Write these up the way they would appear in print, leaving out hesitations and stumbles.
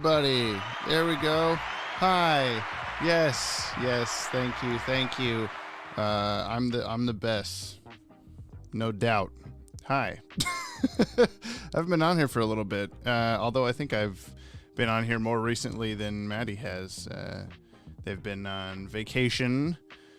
everybody. There we go. Hi. Yes. Thank you. I'm the best. No doubt. Hi. I've been on here for a little bit, although I think I've been on here more recently than Maddie has. They've been on vacation,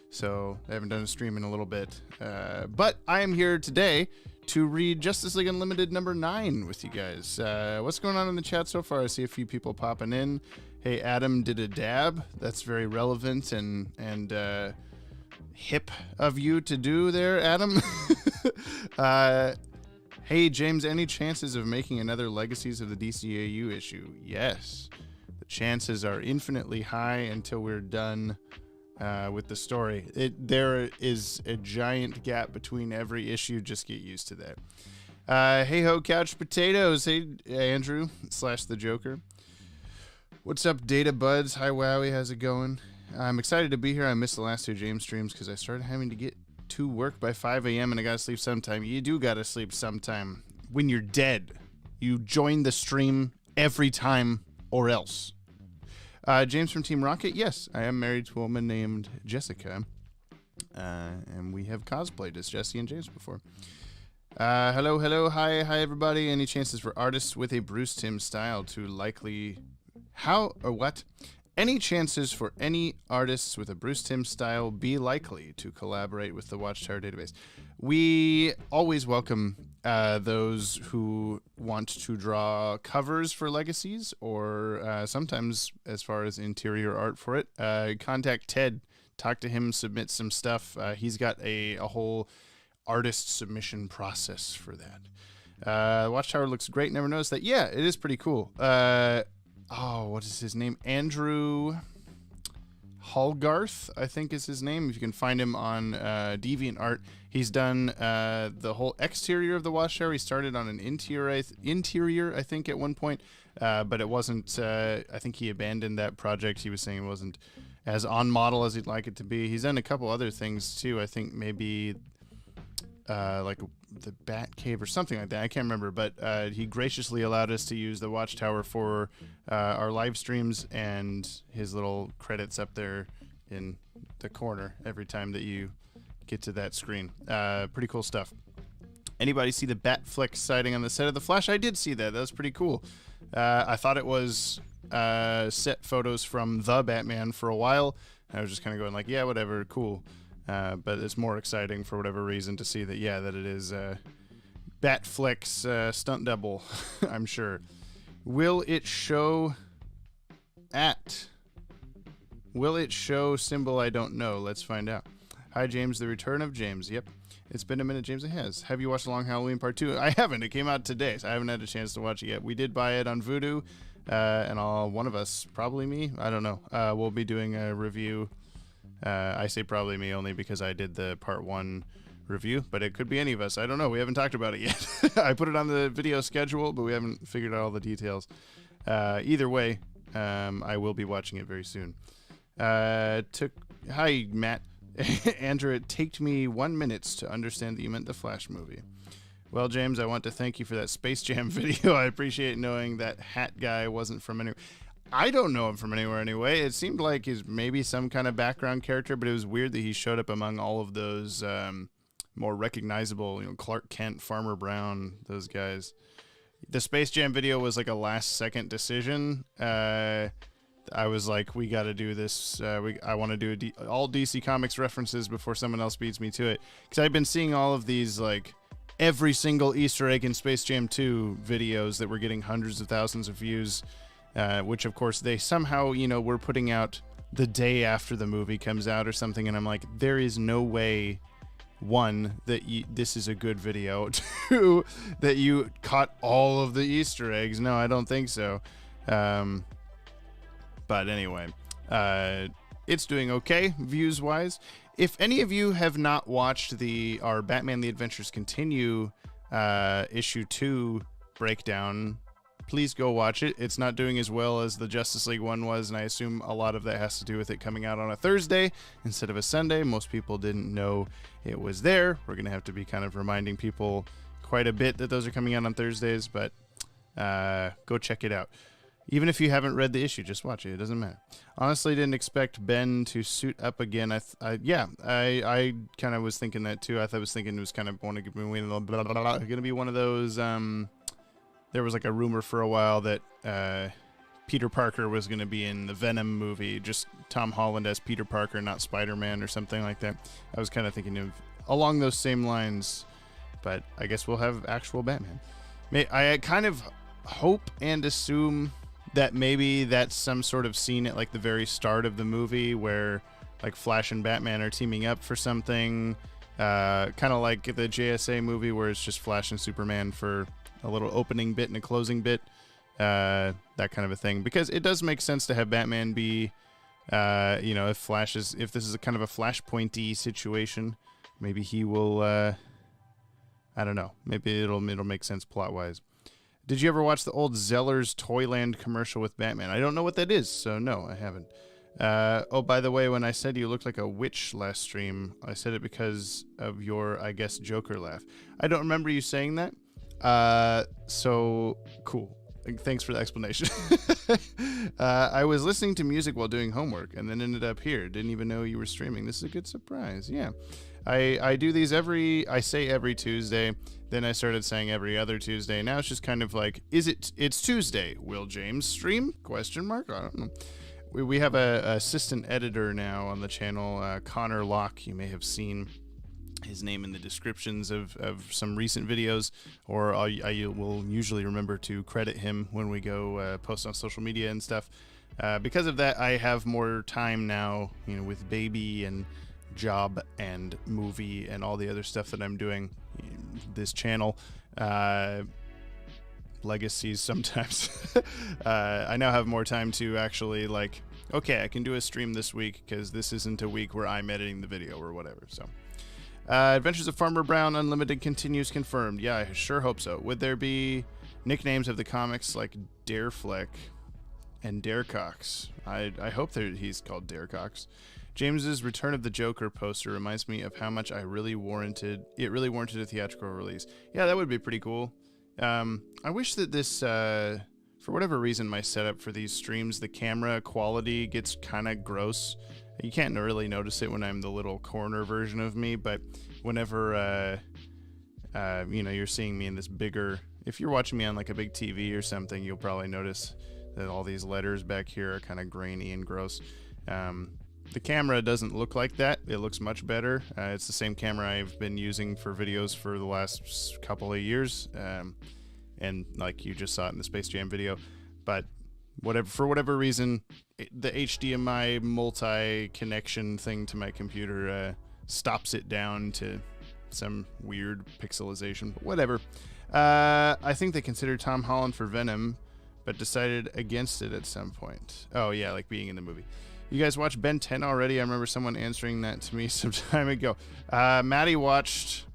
so I haven't done a stream in a little bit. But I am here today to read Justice League Unlimited number 9 with you guys. What's going on in the chat so far? I see a few people popping in. Hey, Adam did a dab. That's very relevant and hip of you to do there, Adam. Hey, James, any chances of making another Legacies of the DCAU issue? Yes. The chances are infinitely high until we're done with the story. There is a giant gap between every issue. Just get used to that. Hey ho, Couch Potatoes. Hey, Andrew / the Joker. What's up, Data Buds? Hi, Wowie. How's it going? I'm excited to be here. I missed the last 2 James streams because I started having to get to work by 5 a.m. and I gotta sleep sometime. You do gotta sleep sometime. When you're dead, you join the stream every time or else. James from Team Rocket. Yes, I am married to a woman named Jessica. And we have cosplayed as Jesse and James before. Hello. Hi, everybody. Any chances for artists with a Bruce Timm style to likely... How or what? Any chances for any artists with a Bruce Timm style be likely to collaborate with the Watchtower database? We always welcome those who want to draw covers for Legacies or sometimes as far as interior art for it. Contact Ted, talk to him, submit some stuff. He's got a whole artist submission process for that. Watchtower looks great. Never noticed that. Yeah, it is pretty cool. What is his name? Andrew Hallgarth, I think is his name. If you can find him on DeviantArt, he's done the whole exterior of the Watchtower. He started on an interior, I think, at one point, but it wasn't. I think he abandoned that project. He was saying it wasn't as on model as he'd like it to be. He's done a couple other things too. I think maybe like the Bat Cave or something like that. I can't remember, but he graciously allowed us to use the Watchtower for our live streams, and his little credits up there in the corner every time that you get to that screen. Pretty cool stuff. Anybody see the Batfleck sighting on the set of The Flash? I did see that. That was pretty cool. I thought it was set photos from the Batman for a while. I was just kind of going like, yeah, whatever, cool. But it's more exciting for whatever reason to see that, yeah, that it is Batfleck's stunt double, I'm sure. Will it show symbol? I don't know. Let's find out. Hi, James. The return of James. Yep. It's been a minute, James. It has. Have you watched Long Halloween Part 2? I haven't. It came out today, so I haven't had a chance to watch it yet. We did buy it on Vudu, and one of us, probably me, I don't know, we'll be doing a review. I say probably me only because I did the Part 1 review, but it could be any of us. I don't know. We haven't talked about it yet. I put it on the video schedule, but we haven't figured out all the details. Either way, I will be watching it very soon. Hi, Matt. Andrew, it took me 1 minute to understand that you meant the Flash movie. Well, James, I want to thank you for that Space Jam video. I appreciate knowing that hat guy wasn't from anywhere. I don't know him from anywhere anyway. It seemed like he's maybe some kind of background character, but it was weird that he showed up among all of those more recognizable, Clark Kent, Farmer Brown, those guys. The Space Jam video was like a last-second decision. I was like, we got to do this. I want to do all DC Comics references before someone else beats me to it. Because I've been seeing all of these, like, every single Easter egg in Space Jam 2 videos that were getting hundreds of thousands of views. Which, of course, they somehow, were putting out the day after the movie comes out or something. And I'm like, there is no way, one, that this is a good video. Two, that you caught all of the Easter eggs. No, I don't think so. But anyway, it's doing okay, views-wise. If any of you have not watched our Batman The Adventures Continue issue 2 breakdown, please go watch it. It's not doing as well as the Justice League one was, and I assume a lot of that has to do with it coming out on a Thursday instead of a Sunday. Most people didn't know it was there. We're going to have to be kind of reminding people quite a bit that those are coming out on Thursdays, but go check it out. Even if you haven't read the issue, just watch it. It doesn't matter. Honestly, didn't expect Ben to suit up again. I kind of was thinking that too. I was thinking it was kind of going to be one of those. There was like a rumor for a while that Peter Parker was going to be in the Venom movie, just Tom Holland as Peter Parker, not Spider-Man or something like that. I was kind of thinking of along those same lines, but I guess we'll have actual Batman. I kind of hope and assume that maybe that's some sort of scene at like the very start of the movie where like Flash and Batman are teaming up for something, kind of like the JSA movie where it's just Flash and Superman for a little opening bit and a closing bit, that kind of a thing. Because it does make sense to have Batman be, if this is a kind of a Flashpoint-y situation, maybe he will, I don't know, maybe it'll make sense plot-wise. Did you ever watch the old Zeller's Toyland commercial with Batman? I don't know what that is, so no, I haven't. By the way, when I said you looked like a witch last stream, I said it because of your, I guess, Joker laugh. I don't remember you saying that. So cool. Thanks for the explanation. I was listening to music while doing homework and then ended up here. Didn't even know you were streaming. This is a good surprise. Yeah. I do these every Tuesday. Then I started saying every other Tuesday. Now it's just kind of like, it's Tuesday. Will James stream? I don't know. We have a assistant editor now on the channel, Connor Locke. You may have seen his name in the descriptions of some recent videos, or I will usually remember to credit him when we go post on social media and stuff. Because of that, I have more time now, with baby and job and movie and all the other stuff that I'm doing. This channel, Legacies sometimes. I now have more time to actually okay, I can do a stream this week because this isn't a week where I'm editing the video or whatever. So, Adventures of Farmer Brown Unlimited continues confirmed. Yeah, I sure hope so. Would there be nicknames of the comics like Darefleck and Darecox? I hope that he's called Darecox. James's Return of the Joker poster reminds me of how much it really warranted a theatrical release. Yeah, that would be pretty cool. I wish that this, for whatever reason, my setup for these streams, the camera quality gets kind of gross. You can't really notice it when I'm the little corner version of me, but whenever, you're seeing me in this bigger, if you're watching me on like a big TV or something, you'll probably notice that all these letters back here are kind of grainy and gross. The camera doesn't look like that. It looks much better. It's the same camera I've been using for videos for the last couple of years. And like you just saw it in the Space Jam video. But for whatever reason, the HDMI multi-connection thing to my computer stops it down to some weird pixelization. But whatever. I think they considered Tom Holland for Venom, but decided against it at some point. Oh, yeah, like being in the movie. You guys watch Ben 10 already? I remember someone answering that to me some time ago. Maddie watched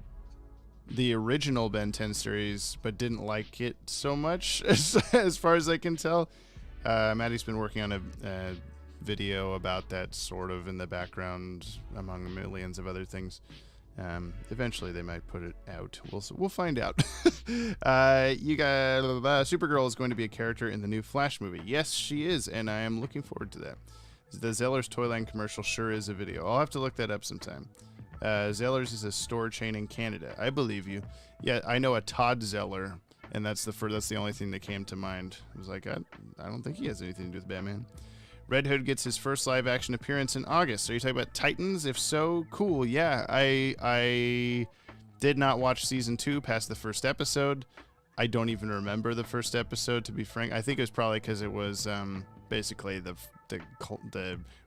the original Ben 10 series, but didn't like it so much, as far as I can tell. Maddie's been working on a video about that sort of in the background, among millions of other things. Eventually they might put it out. We'll find out. You got Supergirl is going to be a character in the new Flash movie. Yes, she is, and I am looking forward to that. The Zeller's Toyland commercial sure is a video. I'll have to look that up sometime. Zeller's is a store chain in Canada. I believe you. Yeah, I know a Todd Zeller, and that's the only thing that came to mind. I was like, I don't think he has anything to do with Batman. Red Hood gets his first live-action appearance in August. Are you talking about Titans? If so, cool. Yeah, I did not watch season 2 past the first episode. I don't even remember the first episode, to be frank. I think it was probably because it was basically the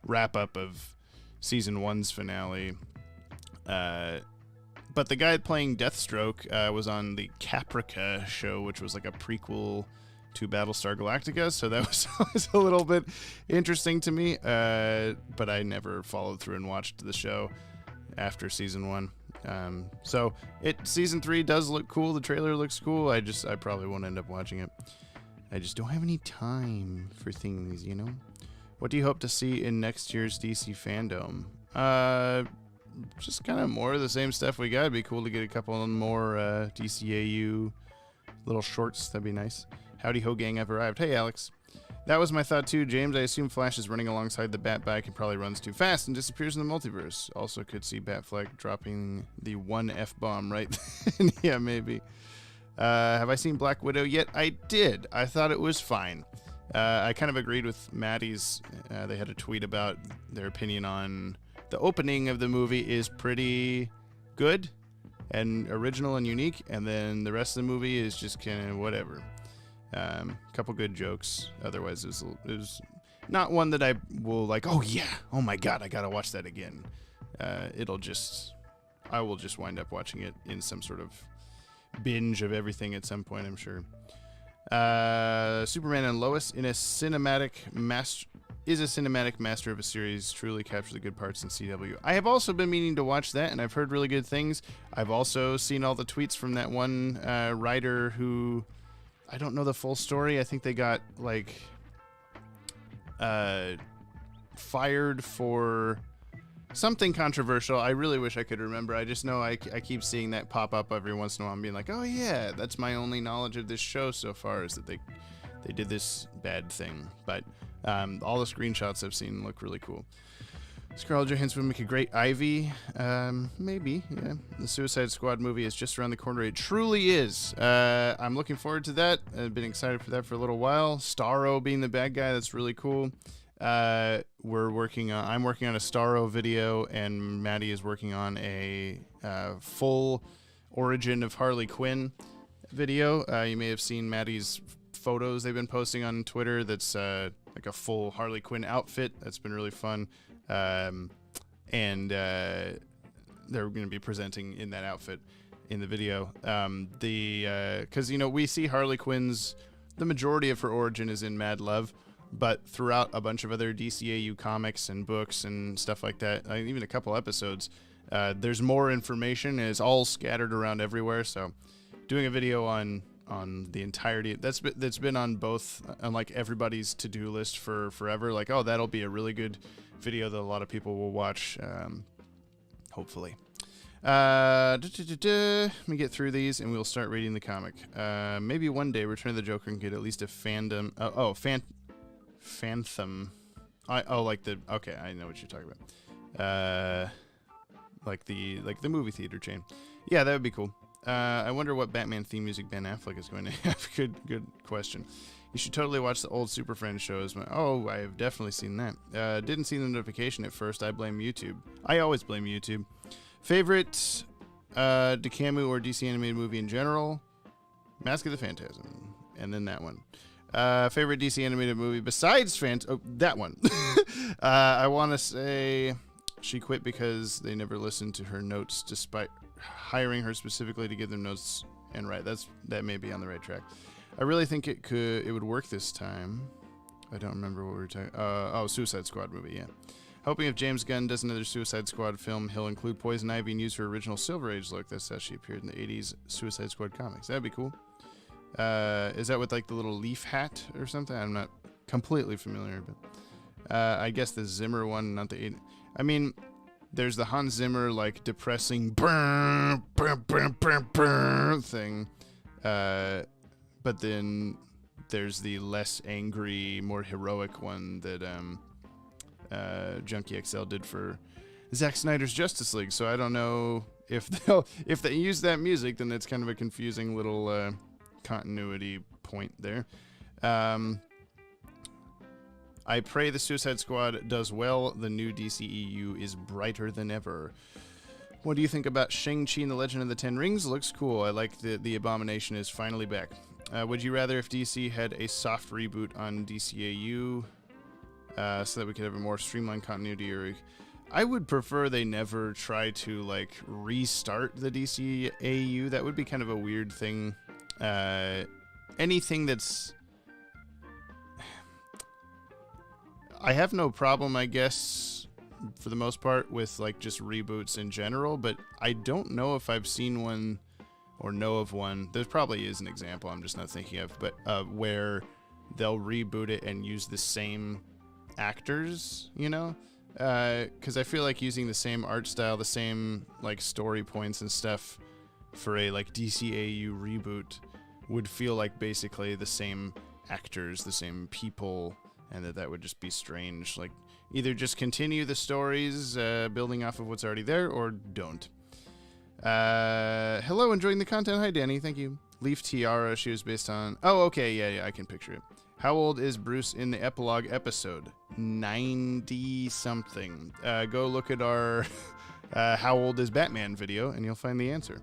wrap-up of season 1's finale. But the guy playing Deathstroke was on the Caprica show, which was like a prequel to Battlestar Galactica, so that was always a little bit interesting to me, but I never followed through and watched the show after season 1. So season 3 does look cool. The trailer looks cool. I probably won't end up watching it. I just don't have any time for things, What do you hope to see in next year's DC fandom? Just kind of more of the same stuff we got. It'd be cool to get a couple more DCAU little shorts. That'd be nice. Howdy ho gang, I've arrived. Hey Alex. That was my thought too, James. I assume Flash is running alongside the Bat-Bike and probably runs too fast and disappears in the multiverse. Also could see Batfleck dropping the one F-bomb right then. Yeah, maybe. Have I seen Black Widow yet? I did. I thought it was fine. I kind of agreed with Maddie's. They had a tweet about their opinion on the opening of the movie is pretty good and original and unique, and then the rest of the movie is just kind of whatever. Couple good jokes. Otherwise, it was not one that I will like, oh yeah, oh my god, I gotta watch that again. I will just wind up watching it in some sort of binge of everything at some point, I'm sure. Superman and Lois is a cinematic master of a series, truly captures the good parts in CW. I have also been meaning to watch that, and I've heard really good things. I've also seen all the tweets from that one writer who, I don't know the full story. I think they got like fired for something controversial. I really wish I could remember. I just know I keep seeing that pop up every once in a while and being like, oh yeah, that's my only knowledge of this show so far, is that they did this bad thing. But all the screenshots I've seen look really cool. Scarlett Johansson would make a great Ivy. Maybe, yeah. The Suicide Squad movie is just around the corner. It truly is. I'm looking forward to that. I've been excited for that for a little while. Starro being the bad guy, that's really cool. I'm working on a Starro video, and Maddie is working on a full origin of Harley Quinn video. You may have seen Maddie's photos they've been posting on Twitter. That's like a full Harley Quinn outfit. That's been really fun. And they're going to be presenting in that outfit in the video. Because we see Harley Quinn's, the majority of her origin is in Mad Love, but throughout a bunch of other DCAU comics and books and stuff like that, even a couple episodes, there's more information, and it's all scattered around everywhere. So doing a video on the entirety, that's been on both, on like everybody's to-do list for forever. Like, oh, that'll be a really good video that a lot of people will watch, hopefully. Let me get through these and we'll start reading the comic. Maybe one day Return of the Joker can get at least a fandom. Phantom. Okay, I know what you're talking about. Like the movie theater chain. Yeah, that would be cool. I wonder what Batman theme music Ben Affleck is going to have. Good question. You should totally watch the old Super Friends shows. Oh, I have definitely seen that. Didn't see the notification at first. I blame YouTube. I always blame YouTube. Favorite DCAU or DC animated movie in general? Mask of the Phantasm. And then that one. Favorite DC animated movie besides that one. I want to say she quit because they never listened to her notes despite hiring her specifically to give them notes and write. That may be on the right track. I really think it would work this time. I don't remember what we were talking. Suicide Squad movie, yeah. Hoping if James Gunn does another Suicide Squad film, he'll include Poison Ivy and use her original Silver Age look. That's how she appeared in the 80s Suicide Squad comics. That'd be cool. Is that with like the little leaf hat or something? I'm not completely familiar, but I guess the Zimmer one, not the 80s. I mean, there's the Hans Zimmer like depressing brr, brr, brr, brr, brr thing. But then there's the less angry, more heroic one that Junkie XL did for Zack Snyder's Justice League. So I don't know if they use that music, then it's kind of a confusing little continuity point there. I pray the Suicide Squad does well. The new DCEU is brighter than ever. What do you think about Shang-Chi and the Legend of the Ten Rings? Looks cool. I like the Abomination is finally back. Would you rather if DC had a soft reboot on DCAU so that we could have a more streamlined continuity? Or I would prefer they never try to like restart the DCAU. That would be kind of a weird thing. Anything that's... I have no problem, I guess, for the most part, with like just reboots in general, but I don't know if I've seen one or know of one. There probably is an example I'm just not thinking of, but where they'll reboot it and use the same actors, you know? Because I feel like using the same art style, the same like story points and stuff for a like DCAU reboot would feel like basically the same actors, the same people, and that would just be strange. Like, either just continue the stories building off of what's already there, or don't. Hello, enjoying the content. Hi, Danny. Thank you. Leaf Tiara, she was based on... Oh, okay, yeah, I can picture it. How old is Bruce in the epilogue episode? 90-something. Go look at our How Old is Batman video, and you'll find the answer.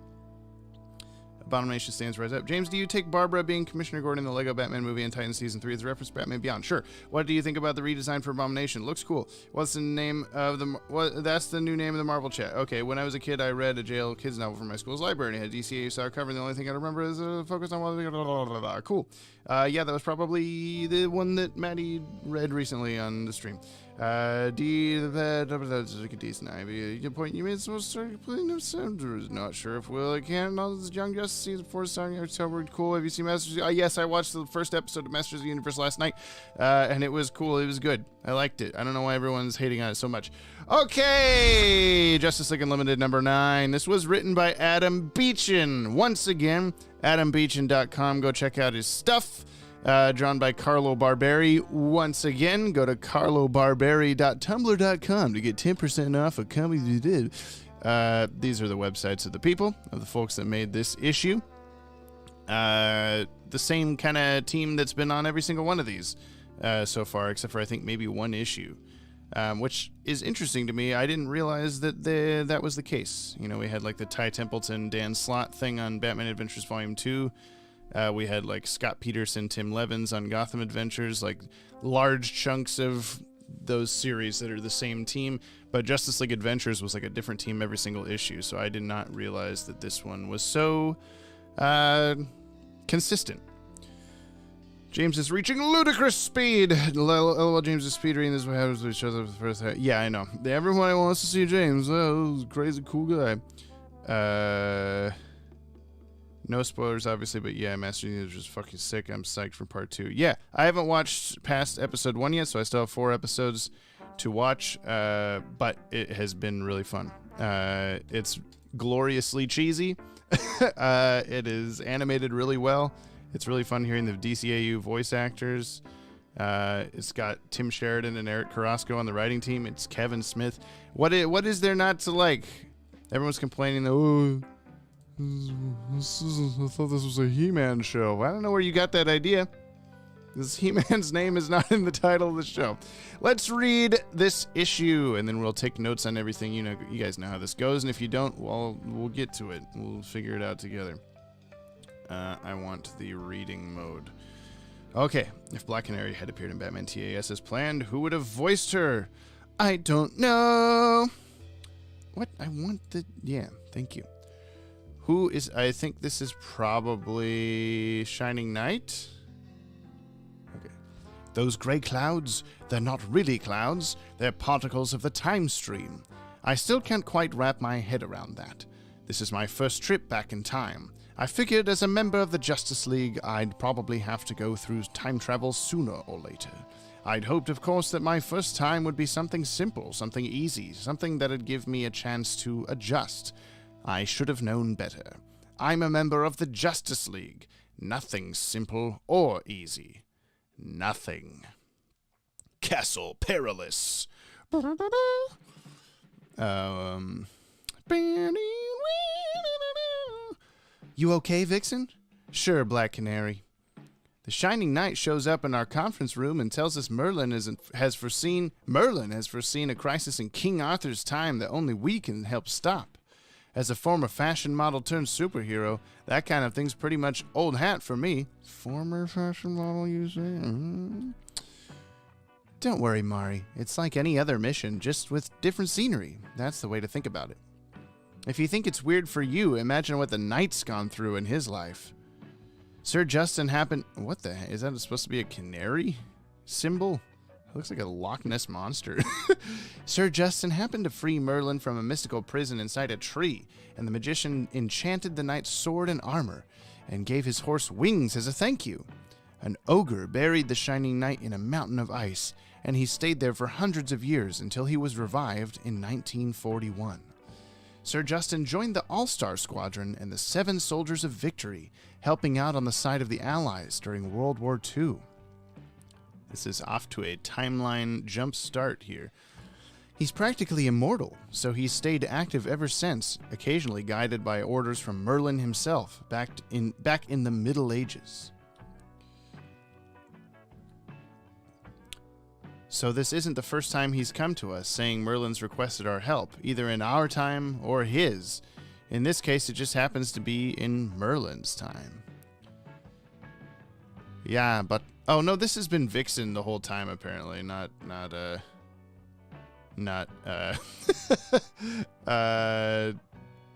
Abomination stands rise up. James, do you take Barbara being Commissioner Gordon in the Lego Batman movie and Titan Season 3 as a reference to Batman Beyond? Sure. What do you think about the redesign for Abomination? Looks cool. What's the name of the... That's the new name of the Marvel chat. Okay, when I was a kid, I read a jail kids novel from my school's library, and it had DCAU style cover, and the only thing I remember is focused on... Cool. Yeah, that was probably the one that Maddie read recently on the stream. That's like a decent idea. The point you made is supposed to start playing no sounders. Not sure if Will can. All this Young Justice season 4 starting October. Cool. Have you seen Masters? Yes, I watched the first episode of Masters of the Universe last night, and it was cool. It was good. I liked it. I don't know why everyone's hating on it so much. Okay, Justice League Unlimited number 9. This was written by Adam Beechin. Once again, AdamBeechin.com. Go check out his stuff. Drawn by Carlo Barberi. Once again, go to carlobarberi.tumblr.com to get 10% off of comics you did. These are the websites of the people, of the folks that made this issue. The same kind of team that's been on every single one of these so far, except for I think maybe one issue, which is interesting to me. I didn't realize that that was the case. You know, we had like the Ty Templeton, Dan Slott thing on Batman Adventures Volume 2. We had like Scott Peterson, Tim Levins on Gotham Adventures, like large chunks of those series that are the same team, but Justice League Adventures was like a different team every single issue, so I did not realize that this one was so consistent. James is reaching ludicrous speed. LOL, James is speed reading this way. How does shows up the first half? Yeah, I know. Everyone wants to see James. Oh, crazy cool guy. No spoilers, obviously, but yeah, Master Universe is fucking sick. I'm psyched for part 2. Yeah, I haven't watched past episode 1 yet, so I still have 4 episodes to watch, but it has been really fun. It's gloriously cheesy. It is animated really well. It's really fun hearing the DCAU voice actors. It's got Tim Sheridan and Eric Carrasco on the writing team. It's Kevin Smith. What is there not to like? Everyone's complaining that, I thought this was a He-Man show. I don't know where you got that idea. This He-Man's name is not in the title of the show. Let's read this issue, and then we'll take notes on everything. You know, you guys know how this goes, and if you don't, well, we'll get to it. We'll figure it out together. I want the reading mode. Okay, if Black Canary had appeared in Batman TAS as planned, who would have voiced her? I don't know. What? I want the... Yeah, thank you. Who is... I think this is probably Shining Knight. Okay. Those gray clouds, they're not really clouds. They're particles of the time stream. I still can't quite wrap my head around that. This is my first trip back in time. I figured as a member of the Justice League, I'd probably have to go through time travel sooner or later. I'd hoped, of course, that my first time would be something simple, something easy, something that'd give me a chance to adjust. I should have known better. I'm a member of the Justice League. Nothing simple or easy. Nothing. Castle Perilous. You okay, Vixen? Sure, Black Canary. The Shining Knight shows up in our conference room and tells us Merlin has foreseen a crisis in King Arthur's time that only we can help stop. As a former fashion model turned superhero, that kind of thing's pretty much old hat for me. Former fashion model, you say? Mm-hmm. Don't worry, Mari. It's like any other mission, just with different scenery. That's the way to think about it. If you think it's weird for you, imagine what the Knight's gone through in his life. Sir Justin happened... What the heck? Is that supposed to be a canary symbol? It looks like a Loch Ness monster. Sir Justin happened to free Merlin from a mystical prison inside a tree, and the magician enchanted the knight's sword and armor, and gave his horse wings as a thank you. An ogre buried the Shining Knight in a mountain of ice, and he stayed there for hundreds of years until he was revived in 1941. Sir Justin joined the All-Star Squadron and the Seven Soldiers of Victory, helping out on the side of the Allies during World War II. This is off to a timeline jump start here. He's practically immortal, so he's stayed active ever since, occasionally guided by orders from Merlin himself, back in the Middle Ages. So this isn't the first time he's come to us, saying Merlin's requested our help, either in our time or his. In this case, it just happens to be in Merlin's time. Yeah, but... Oh, no, this has been Vixen the whole time, apparently, not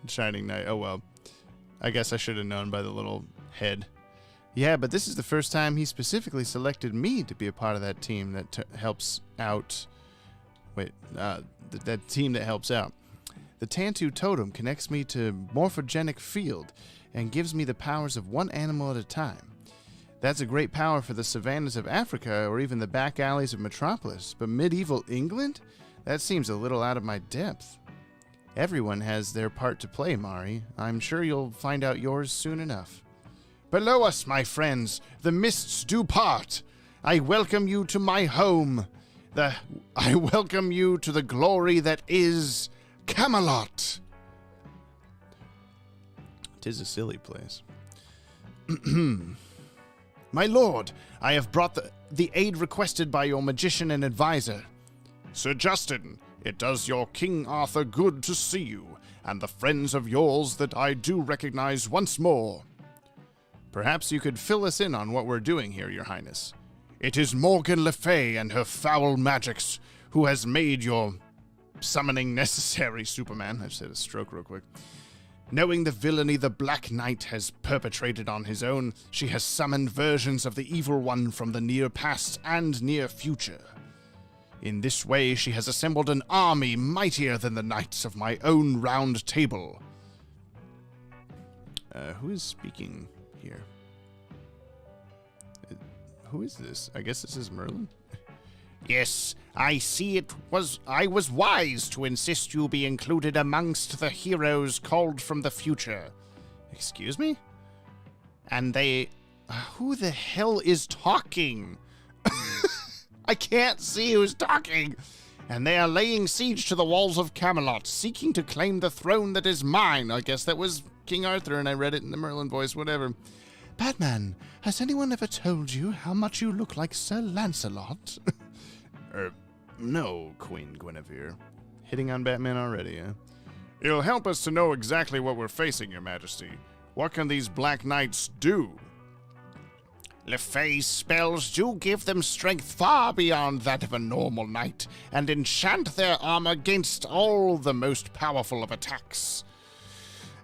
Shining Knight. Oh, well. I guess I should have known by the little head. Yeah, but this is the first time he specifically selected me to be a part of that team that helps out. Wait, that team that helps out. The Tantu Totem connects me to morphogenic field and gives me the powers of one animal at a time. That's a great power for the savannas of Africa or even the back alleys of Metropolis, but medieval England? That seems a little out of my depth. Everyone has their part to play, Mari. I'm sure you'll find out yours soon enough. Below us, my friends, the mists do part. I welcome you to my home. I welcome you to the glory that is Camelot. 'Tis a silly place. My lord, I have brought the aid requested by your magician and advisor. Sir Justin, it does your King Arthur good to see you, and the friends of yours that I do recognize once more. Perhaps you could fill us in on what we're doing here, your highness. It is Morgan Le Fay and her foul magics who has made your summoning necessary, Superman. I just had a stroke real quick. Knowing the villainy the Black Knight has perpetrated on his own, she has summoned versions of the Evil One from the near past and near future. In this way, she has assembled an army mightier than the knights of my own round table. Who is speaking here? Who is this? I guess this is Merlin. Yes, I see I was wise to insist you be included amongst the heroes called from the future. Excuse me? And they... who the hell is talking? I can't see who's talking. And they are laying siege to the walls of Camelot, seeking to claim the throne that is mine. I guess that was King Arthur, and I read it in the Merlin voice, whatever. Batman, has anyone ever told you how much you look like Sir Lancelot? No, Queen Guinevere. Hitting on Batman already, huh? It'll help us to know exactly what we're facing, Your Majesty. What can these Black Knights do? Le Fay's spells do give them strength far beyond that of a normal knight, and enchant their armor against all the most powerful of attacks.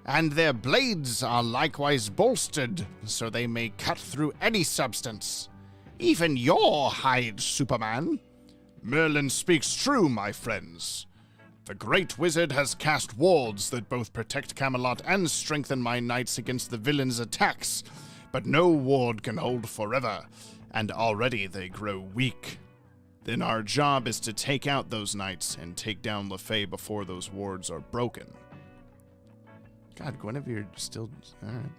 And their blades are likewise bolstered, so they may cut through any substance. Even your hide, Superman. Merlin speaks true, my friends. The great wizard has cast wards that both protect Camelot and strengthen my knights against the villain's attacks, but no ward can hold forever, and already they grow weak. Then our job is to take out those knights and take down Le Fay before those wards are broken. God, Guinevere still... all right.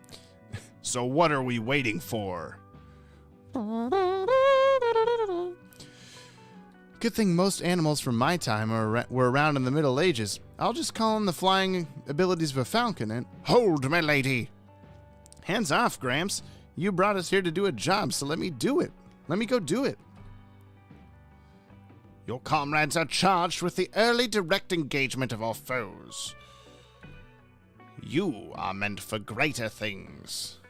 So what are we waiting for? Good thing most animals from my time were around in the Middle Ages. I'll just call on the flying abilities of a falcon and... Hold, my lady! Hands off, Gramps. You brought us here to do a job, so let me do it. Let me go do it. Your comrades are charged with the early direct engagement of our foes. You are meant for greater things.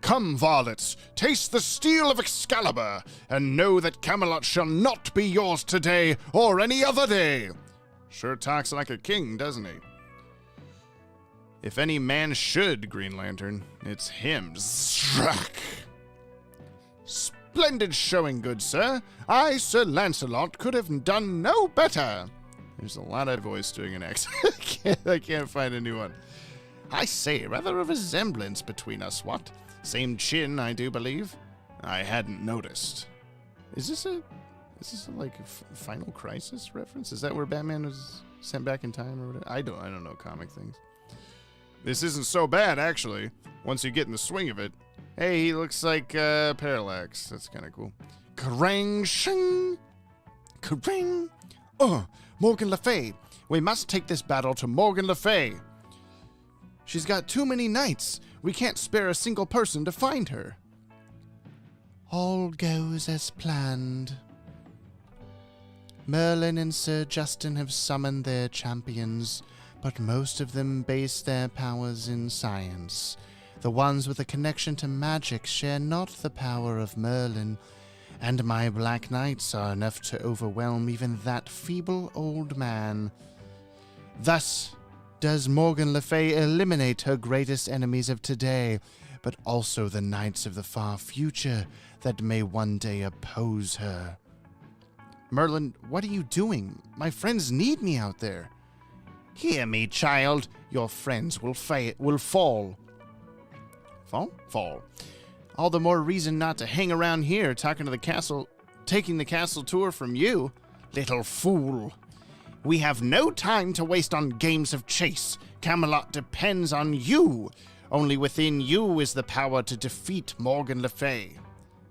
Come, varlets, taste the steel of Excalibur, and know that Camelot shall not be yours today or any other day. Sure talks like a king, doesn't he? If any man should, Green Lantern, it's him. Zrak. Splendid showing, good sir. I, Sir Lancelot, could have done no better. There's a lot of voice doing an accent. I can't find a new one. I say, rather a resemblance between us, what? Same chin, I do believe. I hadn't noticed. Is this a Final Crisis reference? Is that where Batman was sent back in time or whatever? I don't know comic things. This isn't so bad, actually, once you get in the swing of it. Hey, he looks like Parallax. That's kind of cool. Kerrang! Shing! Kerrang! Morgan Le Fay. We must take this battle to Morgan Le Fay. She's got too many knights. We can't spare a single person to find her. All goes as planned. Merlin and Sir Justin have summoned their champions, but most of them base their powers in science. The ones with a connection to magic share not the power of Merlin, and my Black Knights are enough to overwhelm even that feeble old man. Thus does Morgan Le Fay eliminate her greatest enemies of today, but also the knights of the far future that may one day oppose her. Merlin, what are you doing? My friends need me out there. Hear me, child. Your friends will fall. Fall. All the more reason not to hang around here taking the castle tour from you, little fool. We have no time to waste on games of chase. Camelot depends on you. Only within you is the power to defeat Morgan Le Fay.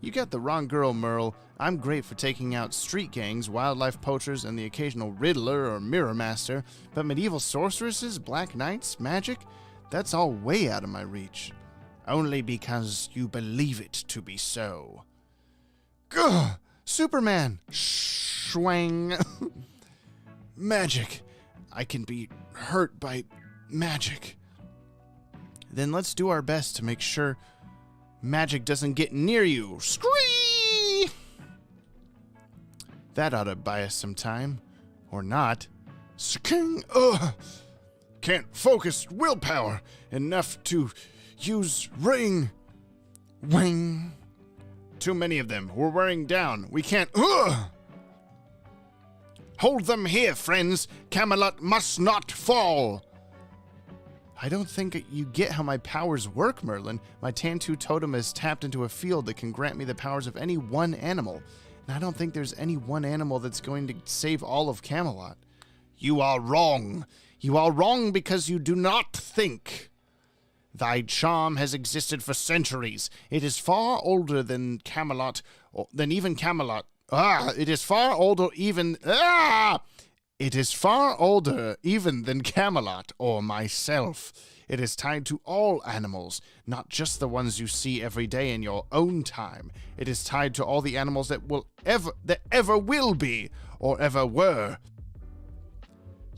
You got the wrong girl, Merle. I'm great for taking out street gangs, wildlife poachers, and the occasional Riddler or Mirror Master, but medieval sorceresses, black knights, magic, that's all way out of my reach. Only because you believe it to be so. Gah! Superman! Schwang! Magic. I can be hurt by magic. Then let's do our best to make sure magic doesn't get near you. Scree! That ought to buy us some time. Or not. Sking! Can't focus willpower enough to use ring. Wing. Too many of them. We're wearing down. We can't. Hold them here, friends. Camelot must not fall. I don't think you get how my powers work, Merlin. My Tantu totem is tapped into a field that can grant me the powers of any one animal. And I don't think there's any one animal that's going to save all of Camelot. You are wrong. You are wrong because you do not think. Thy charm has existed for centuries. It is far older than Camelot, than even Camelot. It is far older even than Camelot or myself. It is tied to all animals, not just the ones you see every day in your own time. It is tied to all the animals that ever will be, or ever were.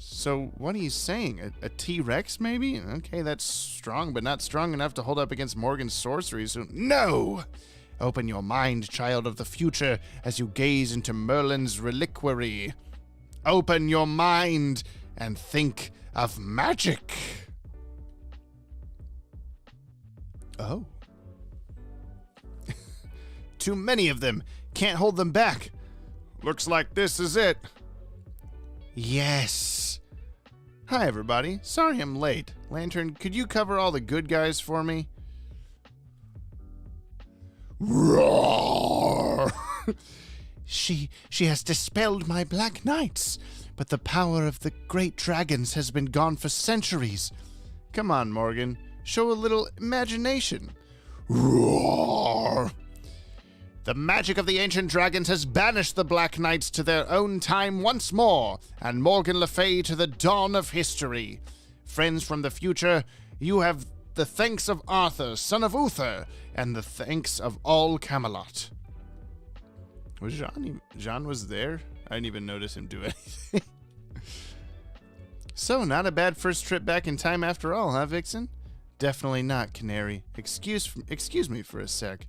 So what are you saying? A T-Rex, maybe? Okay, that's strong, but not strong enough to hold up against Morgan's sorcery. So no! Open your mind, child of the future, as you gaze into Merlin's reliquary. Open your mind and think of magic. Oh. Too many of them. Can't hold them back. Looks like this is it. Yes. Hi, everybody. Sorry I'm late. Lantern, could you cover all the good guys for me? Roar! She has dispelled my black knights, but the power of the great dragons has been gone for centuries. Come on, Morgan. Show a little imagination. Roar! The magic of the ancient dragons has banished the Black Knights to their own time once more, and Morgan Le Fay to the dawn of history. Friends from the future, you have the thanks of Arthur, son of Uther, and the thanks of all Camelot. Was Jean was there? I didn't even notice him do anything. So, not a bad first trip back in time after all, huh, Vixen? Definitely not, Canary. Excuse me for a sec.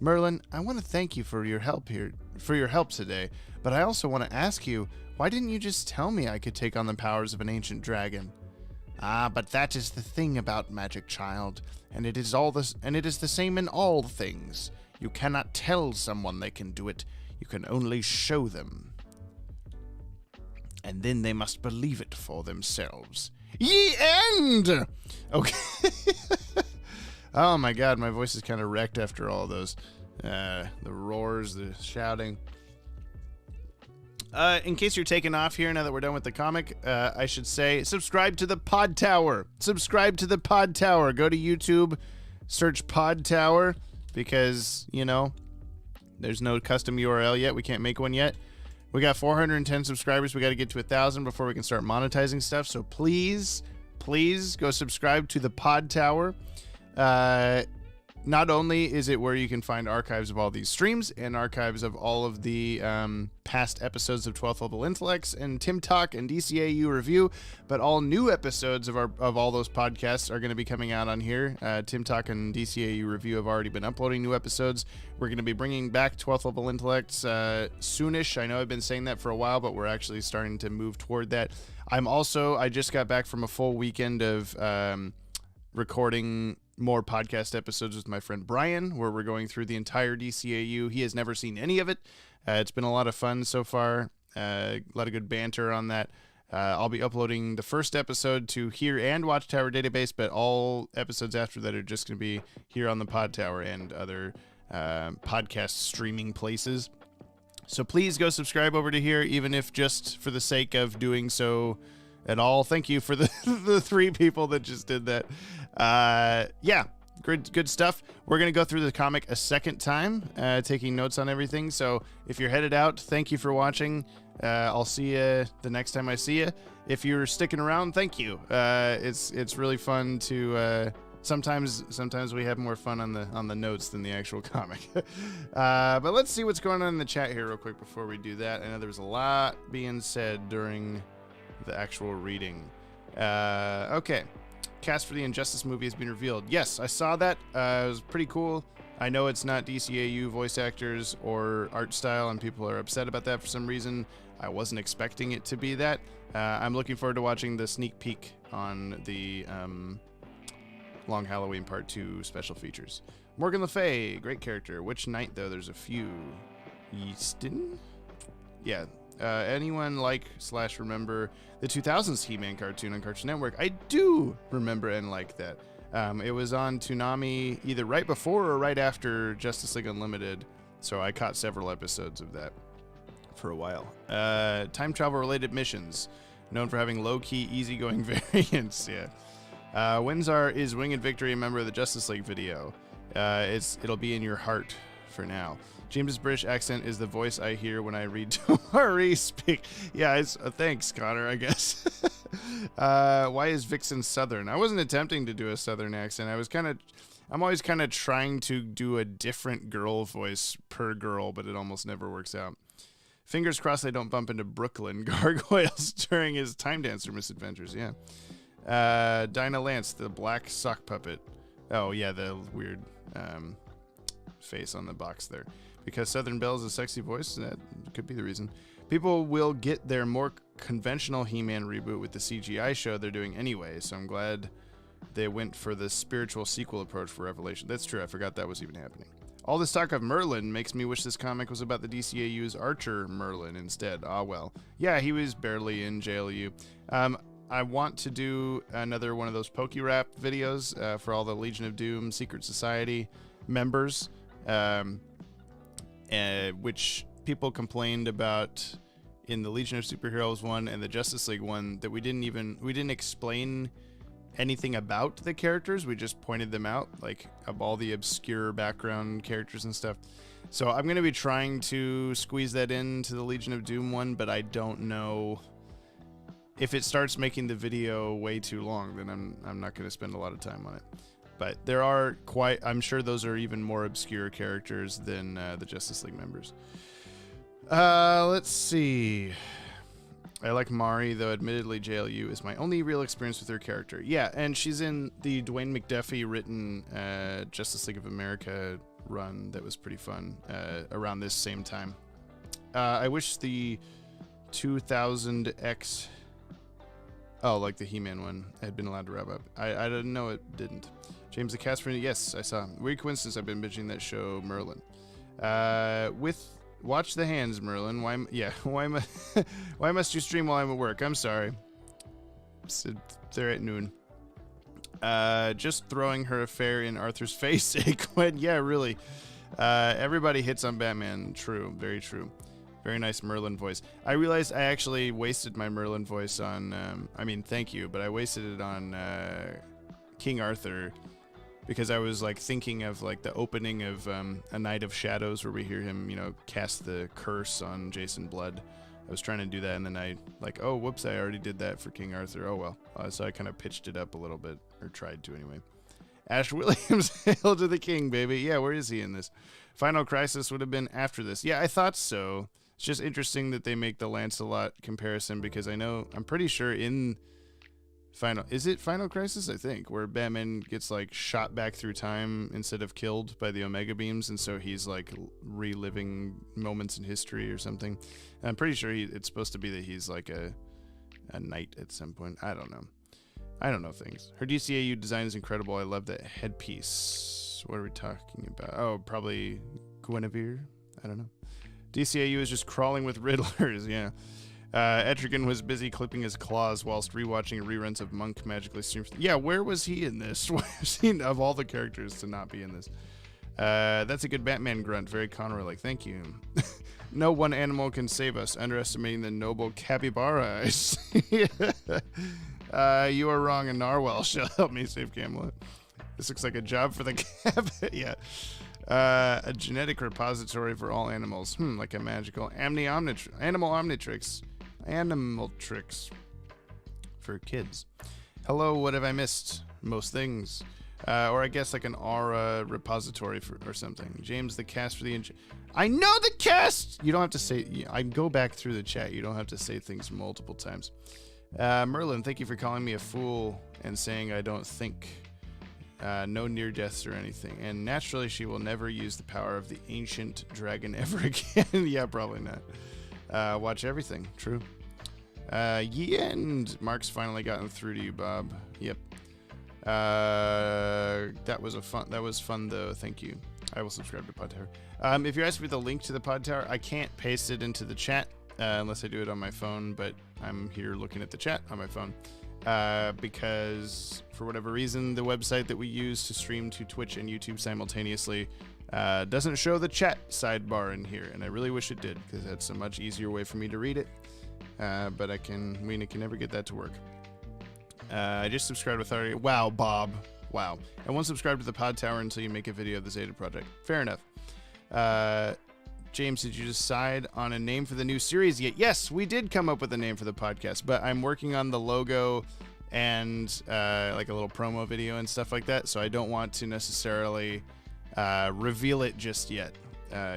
Merlin, I want to thank you for your help today, but I also want to ask you, why didn't you just tell me I could take on the powers of an ancient dragon? But that is the thing about magic, child, and it is the same in all things. You cannot tell someone they can do it. You can only show them. And then they must believe it for themselves. Ye end! Okay. Oh my god, my voice is kind of wrecked after all those. The roars, the shouting. In case you're taking off here now that we're done with the comic, I should say, subscribe to the Pod Tower. Subscribe to the Pod Tower. Go to YouTube, search Pod Tower, because, you know, There's no custom URL yet. We can't make one yet. We got 410 subscribers. We got to get to 1,000 before we can start monetizing stuff. So please go subscribe to the Pod Tower. Not only is it where you can find archives of all these streams and archives of all of the past episodes of 12th Level Intellects and Tim Talk and DCAU Review, but all new episodes of all those podcasts are going to be coming out on here. Tim Talk and DCAU Review have already been uploading new episodes. We're going to be bringing back 12th Level Intellects soonish. I know I've been saying that for a while, but we're actually starting to move toward that. I just got back from a full weekend of recording more podcast episodes with my friend Brian, where we're going through the entire DCAU. He has never seen any of it. It's been a lot of fun so far. A lot of good banter on that. I'll be uploading the first episode to here and Watchtower Database, but all episodes after that are just going to be here on the Pod Tower and other podcast streaming places. So please go subscribe over to here, even if just for the sake of doing so at all. Thank you for the 3 people that just did that. Yeah, good stuff. We're going to go through the comic a second time, taking notes on everything. So if you're headed out, thank you for watching. I'll see you the next time I see you. If you're sticking around, thank you. It's really fun to sometimes we have more fun on the notes than the actual comic. But let's see what's going on in the chat here real quick before we do that. I know there was a lot being said during the actual reading. Okay. Cast for the Injustice movie has been revealed. Yes, I saw that. It was pretty cool. I know it's not DCAU voice actors or art style, and people are upset about that for some reason. I wasn't expecting it to be that. I'm looking forward to watching the sneak peek on the Long Halloween Part 2 special features. Morgan Le Fay, great character. Which knight, though? There's a few. Easton? Yeah. Anyone like/remember the 2000s He-Man cartoon on Cartoon Network? I do remember and like that. It was on Toonami either right before or right after Justice League Unlimited, so I caught several episodes of that for a while. Time travel related missions, known for having low-key, easygoing variants. Yeah. Windsor is Winged Victory, a member of the Justice League video. It'll be in your heart for now. James's British accent is the voice I hear when I read Tomari speak. Yeah, thanks, Connor, I guess. Why is Vixen Southern? I wasn't attempting to do a Southern accent. I'm always kind of trying to do a different girl voice per girl, but it almost never works out. Fingers crossed I don't bump into Brooklyn Gargoyles during his Time Dancer misadventures, yeah. Dinah Lance, the black sock puppet. Oh, yeah, the weird face on the box there. Because Southern Belle is a sexy voice, that could be the reason. People will get their more conventional He-Man reboot with the CGI show they're doing anyway, so I'm glad they went for the spiritual sequel approach for Revelation. That's true, I forgot that was even happening. All this talk of Merlin makes me wish this comic was about the DCAU's Archer Merlin instead. Ah, well. Yeah, he was barely in JLU. I want to do another one of those PokeRap videos for all the Legion of Doom Secret Society members. Which people complained about in the Legion of Superheroes one and the Justice League one, that we didn't explain anything about the characters. We just pointed them out, like of all the obscure background characters and stuff. So I'm going to be trying to squeeze that into the Legion of Doom one, but I don't know if it starts making the video way too long, then I'm not going to spend a lot of time on it. But there are I'm sure those are even more obscure characters than the Justice League members. Let's see. I like Mari, though admittedly JLU is my only real experience with her character. Yeah, and she's in the Dwayne McDuffie written Justice League of America run that was pretty fun around this same time. I wish the 2000X... Oh, like the He-Man one had been allowed to wrap up. I didn't know it didn't. James the Casper, yes, I saw. Weird coincidence, I've been binging that show, Merlin. Watch the hands, Merlin. Why must you stream while I'm at work? I'm sorry. They're at noon. Just throwing her affair in Arthur's face, Gwen. Yeah, really. Everybody hits on Batman. True, very true. Very nice Merlin voice. I realized I actually wasted my Merlin voice on, thank you, but I wasted it on King Arthur because I was like thinking of like the opening of A Night of Shadows, where we hear him, cast the curse on Jason Blood. I was trying to do that, and then I like, oh, whoops, I already did that for King Arthur. Oh, well. So I kind of pitched it up a little bit, or tried to anyway. Ash Williams, hail to the king, baby. Yeah, where is he in this? Final Crisis would have been after this. Yeah, I thought so. It's just interesting that they make the Lancelot comparison, because I'm pretty sure in Final Crisis, I think, where Batman gets like shot back through time instead of killed by the Omega Beams, and so he's like reliving moments in history or something. I'm pretty sure it's supposed to be that he's like a knight at some point. I don't know things. Her DCAU design is incredible. I love that headpiece. What are we talking about? Oh, probably Guinevere. I don't know. DCAU is just crawling with Riddlers. Yeah. Etrigan was busy clipping his claws whilst rewatching reruns of Monk magically streams. Yeah, where was he in this? Where was he of all the characters to not be in this? That's a good Batman grunt. Very Conroy-like. Thank you. No one animal can save us. Underestimating the noble capybara. I see. You are wrong, and Narwhal shall help me save Camelot. This looks like a job for the cap. Yeah. A genetic repository for all animals. Like a magical animal omnitrix. Animal tricks for kids. Hello, what have I missed? Most things. Or I guess like an aura repository or something. James, the cast for the... I know the cast! You don't have to say... I go back through the chat. You don't have to say things multiple times. Merlin, thank you for calling me a fool and saying I don't think. No near deaths or anything. And naturally, she will never use the power of the ancient dragon ever again. Yeah, probably not. Watch everything. True. And Mark's finally gotten through to you, Bob. Yep. That was fun though. Thank you. I will subscribe to Pod Tower. If you're asking for the link to the Pod Tower, I can't paste it into the chat unless I do it on my phone, but I'm here looking at the chat on my phone. Because for whatever reason, the website that we use to stream to Twitch and YouTube simultaneously doesn't show the chat sidebar in here, and I really wish it did, because that's a much easier way for me to read it. But I can never get that to work. I just subscribed with already. Wow, Bob. Wow. I won't subscribe to the Pod Tower until you make a video of the Zeta Project. Fair enough. James, did you decide on a name for the new series yet? Yes, we did come up with a name for the podcast, but I'm working on the logo and like a little promo video and stuff like that, so I don't want to necessarily reveal it just yet.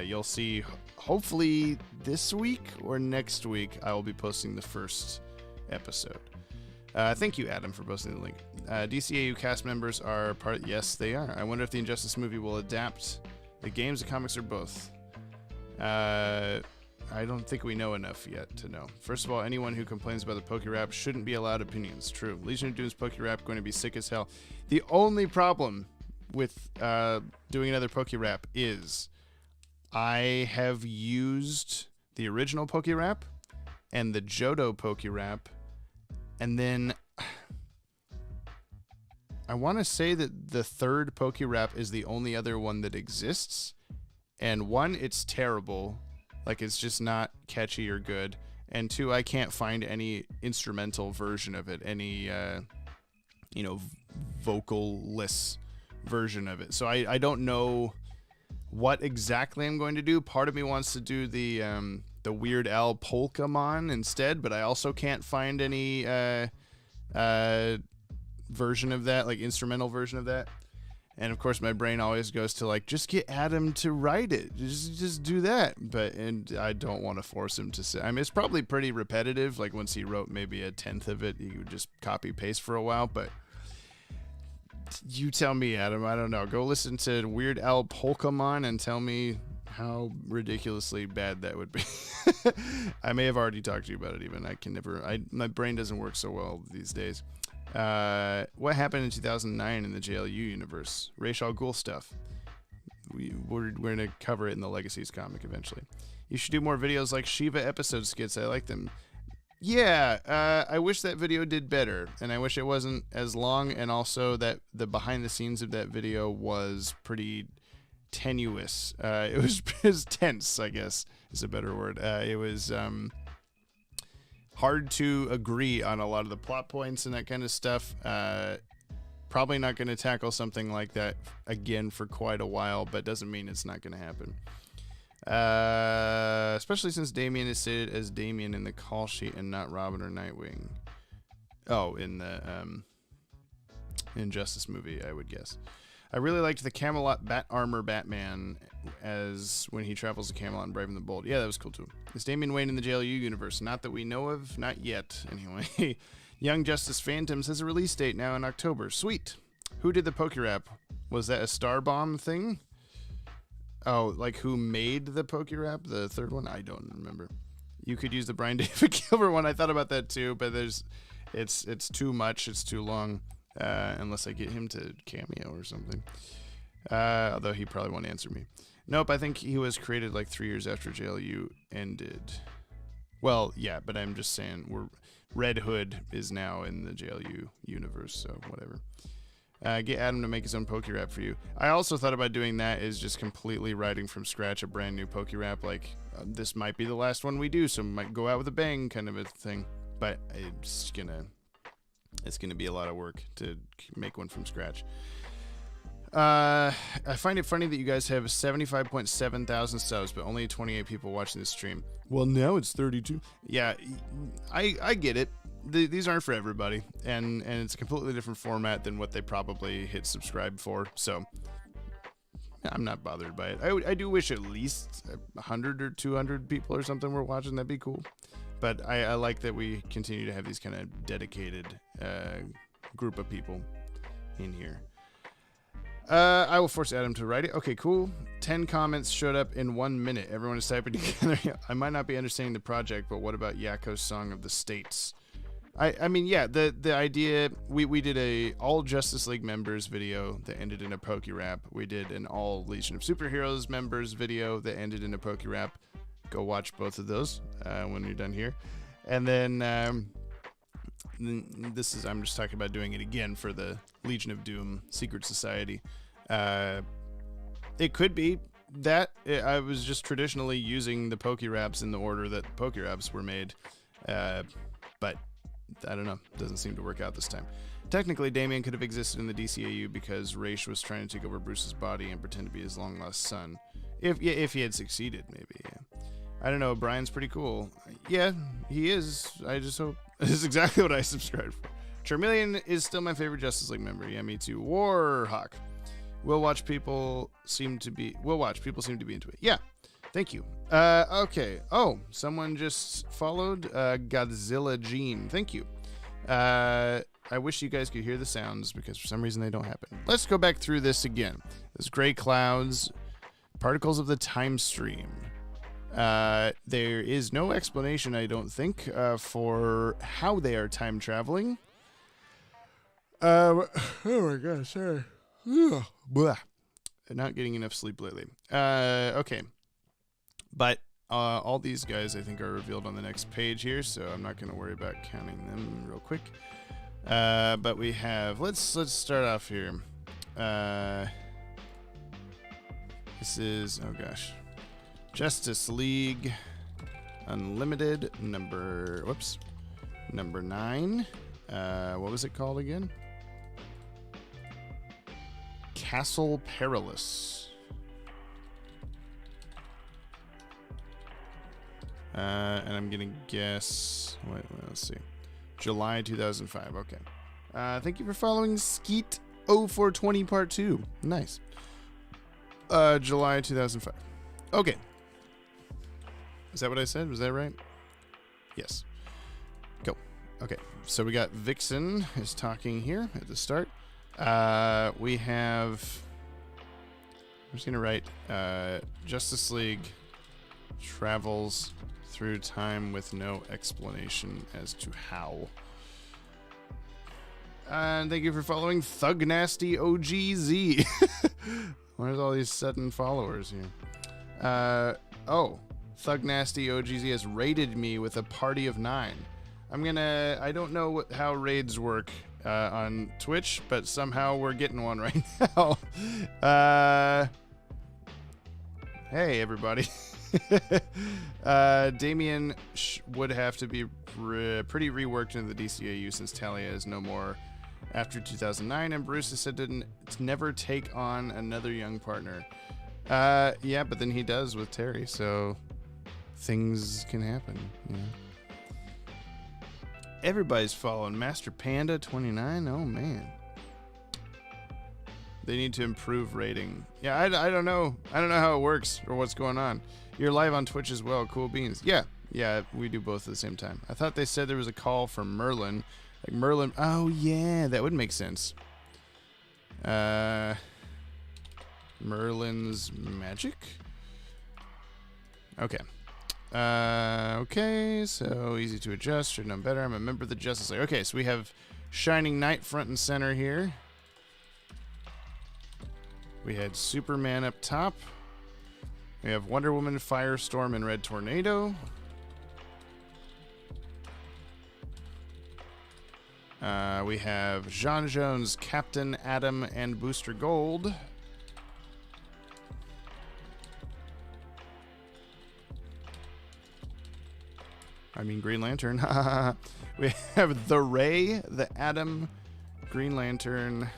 You'll see, hopefully this week or next week, I will be posting the first episode. Thank you, Adam, for posting the link. DCAU cast members are part... Yes, they are. I wonder if the Injustice movie will adapt the games, the comics, or both. I don't think we know enough yet to know. First of all, anyone who complains about the Poke Rap shouldn't be allowed opinions. True. Legion of Doom's Poke Rap going to be sick as hell. The only problem with doing another Poke Rap is I have used the original Poke Rap and the Johto Poke Rap, and then I want to say that the third Poke Rap is the only other one that exists. And one, it's terrible. Like, it's just not catchy or good. And two, I can't find any instrumental version of it. Any, vocal-less version of it. So I don't know what exactly I'm going to do. Part of me wants to do the Weird Al Polkamon instead, but I also can't find any version of that, like instrumental version of that. And of course, my brain always goes to like, just get Adam to write it. Just do that. And I don't want to force him to say. I mean, it's probably pretty repetitive. Like once he wrote maybe a tenth of it, he would just copy paste for a while. But you tell me, Adam. I don't know. Go listen to Weird Al Polkamon and tell me how ridiculously bad that would be. I may have already talked to you about it. Even I can never. My brain doesn't work so well these days. What happened in 2009 in the JLU universe? Ra's al Ghul stuff. We're going to cover it in the Legacies comic eventually. You should do more videos like Shiva episode skits. I like them. Yeah, I wish that video did better, and I wish it wasn't as long, and also that the behind the scenes of that video was pretty tenuous. It was tense, I guess is a better word. It was hard to agree on a lot of the plot points and that kind of stuff. Probably not going to tackle something like that again for quite a while, but doesn't mean it's not going to happen. Especially since Damian is stated as Damian in the call sheet and not Robin or Nightwing. Oh, in the Injustice movie, I would guess. I really liked the Camelot bat armor Batman as when he travels to Camelot and Brave and the Bold. Yeah, that was cool too. Is Damian Wayne in the JLU universe? Not that we know of, not yet. Anyway, Young Justice Phantoms has a release date now in October. Sweet. Who did the Pokerap? Was that a Star Bomb thing? Oh, like who made the Pokerap? The third one? I don't remember. You could use the Brian David Gilbert one. I thought about that too, but it's too much. It's too long. Unless I get him to cameo or something. Although he probably won't answer me. Nope, I think he was created like 3 years after JLU ended. Well, yeah, but I'm just saying Red Hood is now in the JLU universe, so whatever. Get Adam to make his own Pokerap for you. I also thought about doing that, is just completely writing from scratch a brand new Pokerap. Like, this might be the last one we do, so might go out with a bang kind of a thing. But it's gonna be a lot of work to make one from scratch. I find it funny that you guys have 75.7 thousand subs, but only 28 people watching this stream. Well, now it's 32. Yeah, I get it. These aren't for everybody, and it's a completely different format than what they probably hit subscribe for. So I'm not bothered by it. I do wish at least 100 or 200 people or something were watching. That'd be cool. But I like that we continue to have these kind of dedicated group of people in here. I will force Adam to write it. Okay, cool. 10 comments showed up in 1 minute. Everyone is typing together. I might not be understanding the project, but what about Yakko's Song of the States? I mean, yeah, the idea, we did a all Justice League members video that ended in a Pokerap. We did an all Legion of Superheroes members video that ended in a Pokerap. Go watch both of those when you're done here. And then I'm just talking about doing it again for the Legion of Doom Secret Society. It could be that I was just traditionally using the Pokeraps in the order that Pokeraps were made. But I don't know. Doesn't seem to work out this time. Technically, Damian could have existed in the DCAU because Raish was trying to take over Bruce's body and pretend to be his long-lost son. If he had succeeded, maybe, yeah. I don't know. Brian's pretty cool. Yeah, he is. I just hope. This is exactly what I subscribed for. Charmeleon is still my favorite Justice League member. Yeah, me too. Warhawk. People seem to be into it. Yeah. Thank you. Okay. Oh, someone just followed. Godzilla Gene. Thank you. I wish you guys could hear the sounds because for some reason they don't happen. Let's go back through this again. There's gray clouds, particles of the time stream. There is no explanation, I don't think, for how they are time traveling. Oh my gosh, sorry. Blah. Not getting enough sleep lately. Okay. But all these guys, I think, are revealed on the next page here, so I'm not going to worry about counting them real quick. But we have, let's start off here. This is, oh gosh, Justice League Unlimited number 9. What was it called again? Castle Perilous. And I'm gonna guess. Wait, let's see. July 2005. Okay. Thank you for following Skeet 0420 Part 2. Nice. July 2005. Okay. Is that what I said? Was that right? Yes. Go. Okay. So we got Vixen is talking here at the start. We have. I'm just gonna write Justice League travels through time with no explanation as to how. And thank you for following Thug Nasty OGZ. Where's all these sudden followers here? Oh, Thug Nasty OGZ has raided me with a party of 9. I don't know how raids work on Twitch, but somehow we're getting one right now. Hey, everybody. Damian would have to be pretty reworked into the DCAU since Talia is no more, after 2009, and Bruce is said to never take on another young partner. Yeah, but then he does with Terry, so things can happen, you know. Everybody's following Master Panda 29. Oh man, they need to improve rating. Yeah, I don't know. I don't know how it works or what's going on. You're live on Twitch as well. Cool beans. Yeah, we do both at the same time. I thought they said there was a call from Merlin. Like Merlin. Oh yeah, that would make sense. Merlin's magic. Okay. Okay, so easy to adjust. Should know better. I'm a member of the Justice League. Okay, so we have Shining Knight front and center here. We had Superman up top. We have Wonder Woman, Firestorm, and Red Tornado. We have J'onn J'onzz, Captain Atom, and Booster Gold. I mean Green Lantern. We have the Ray, the Atom, Green Lantern,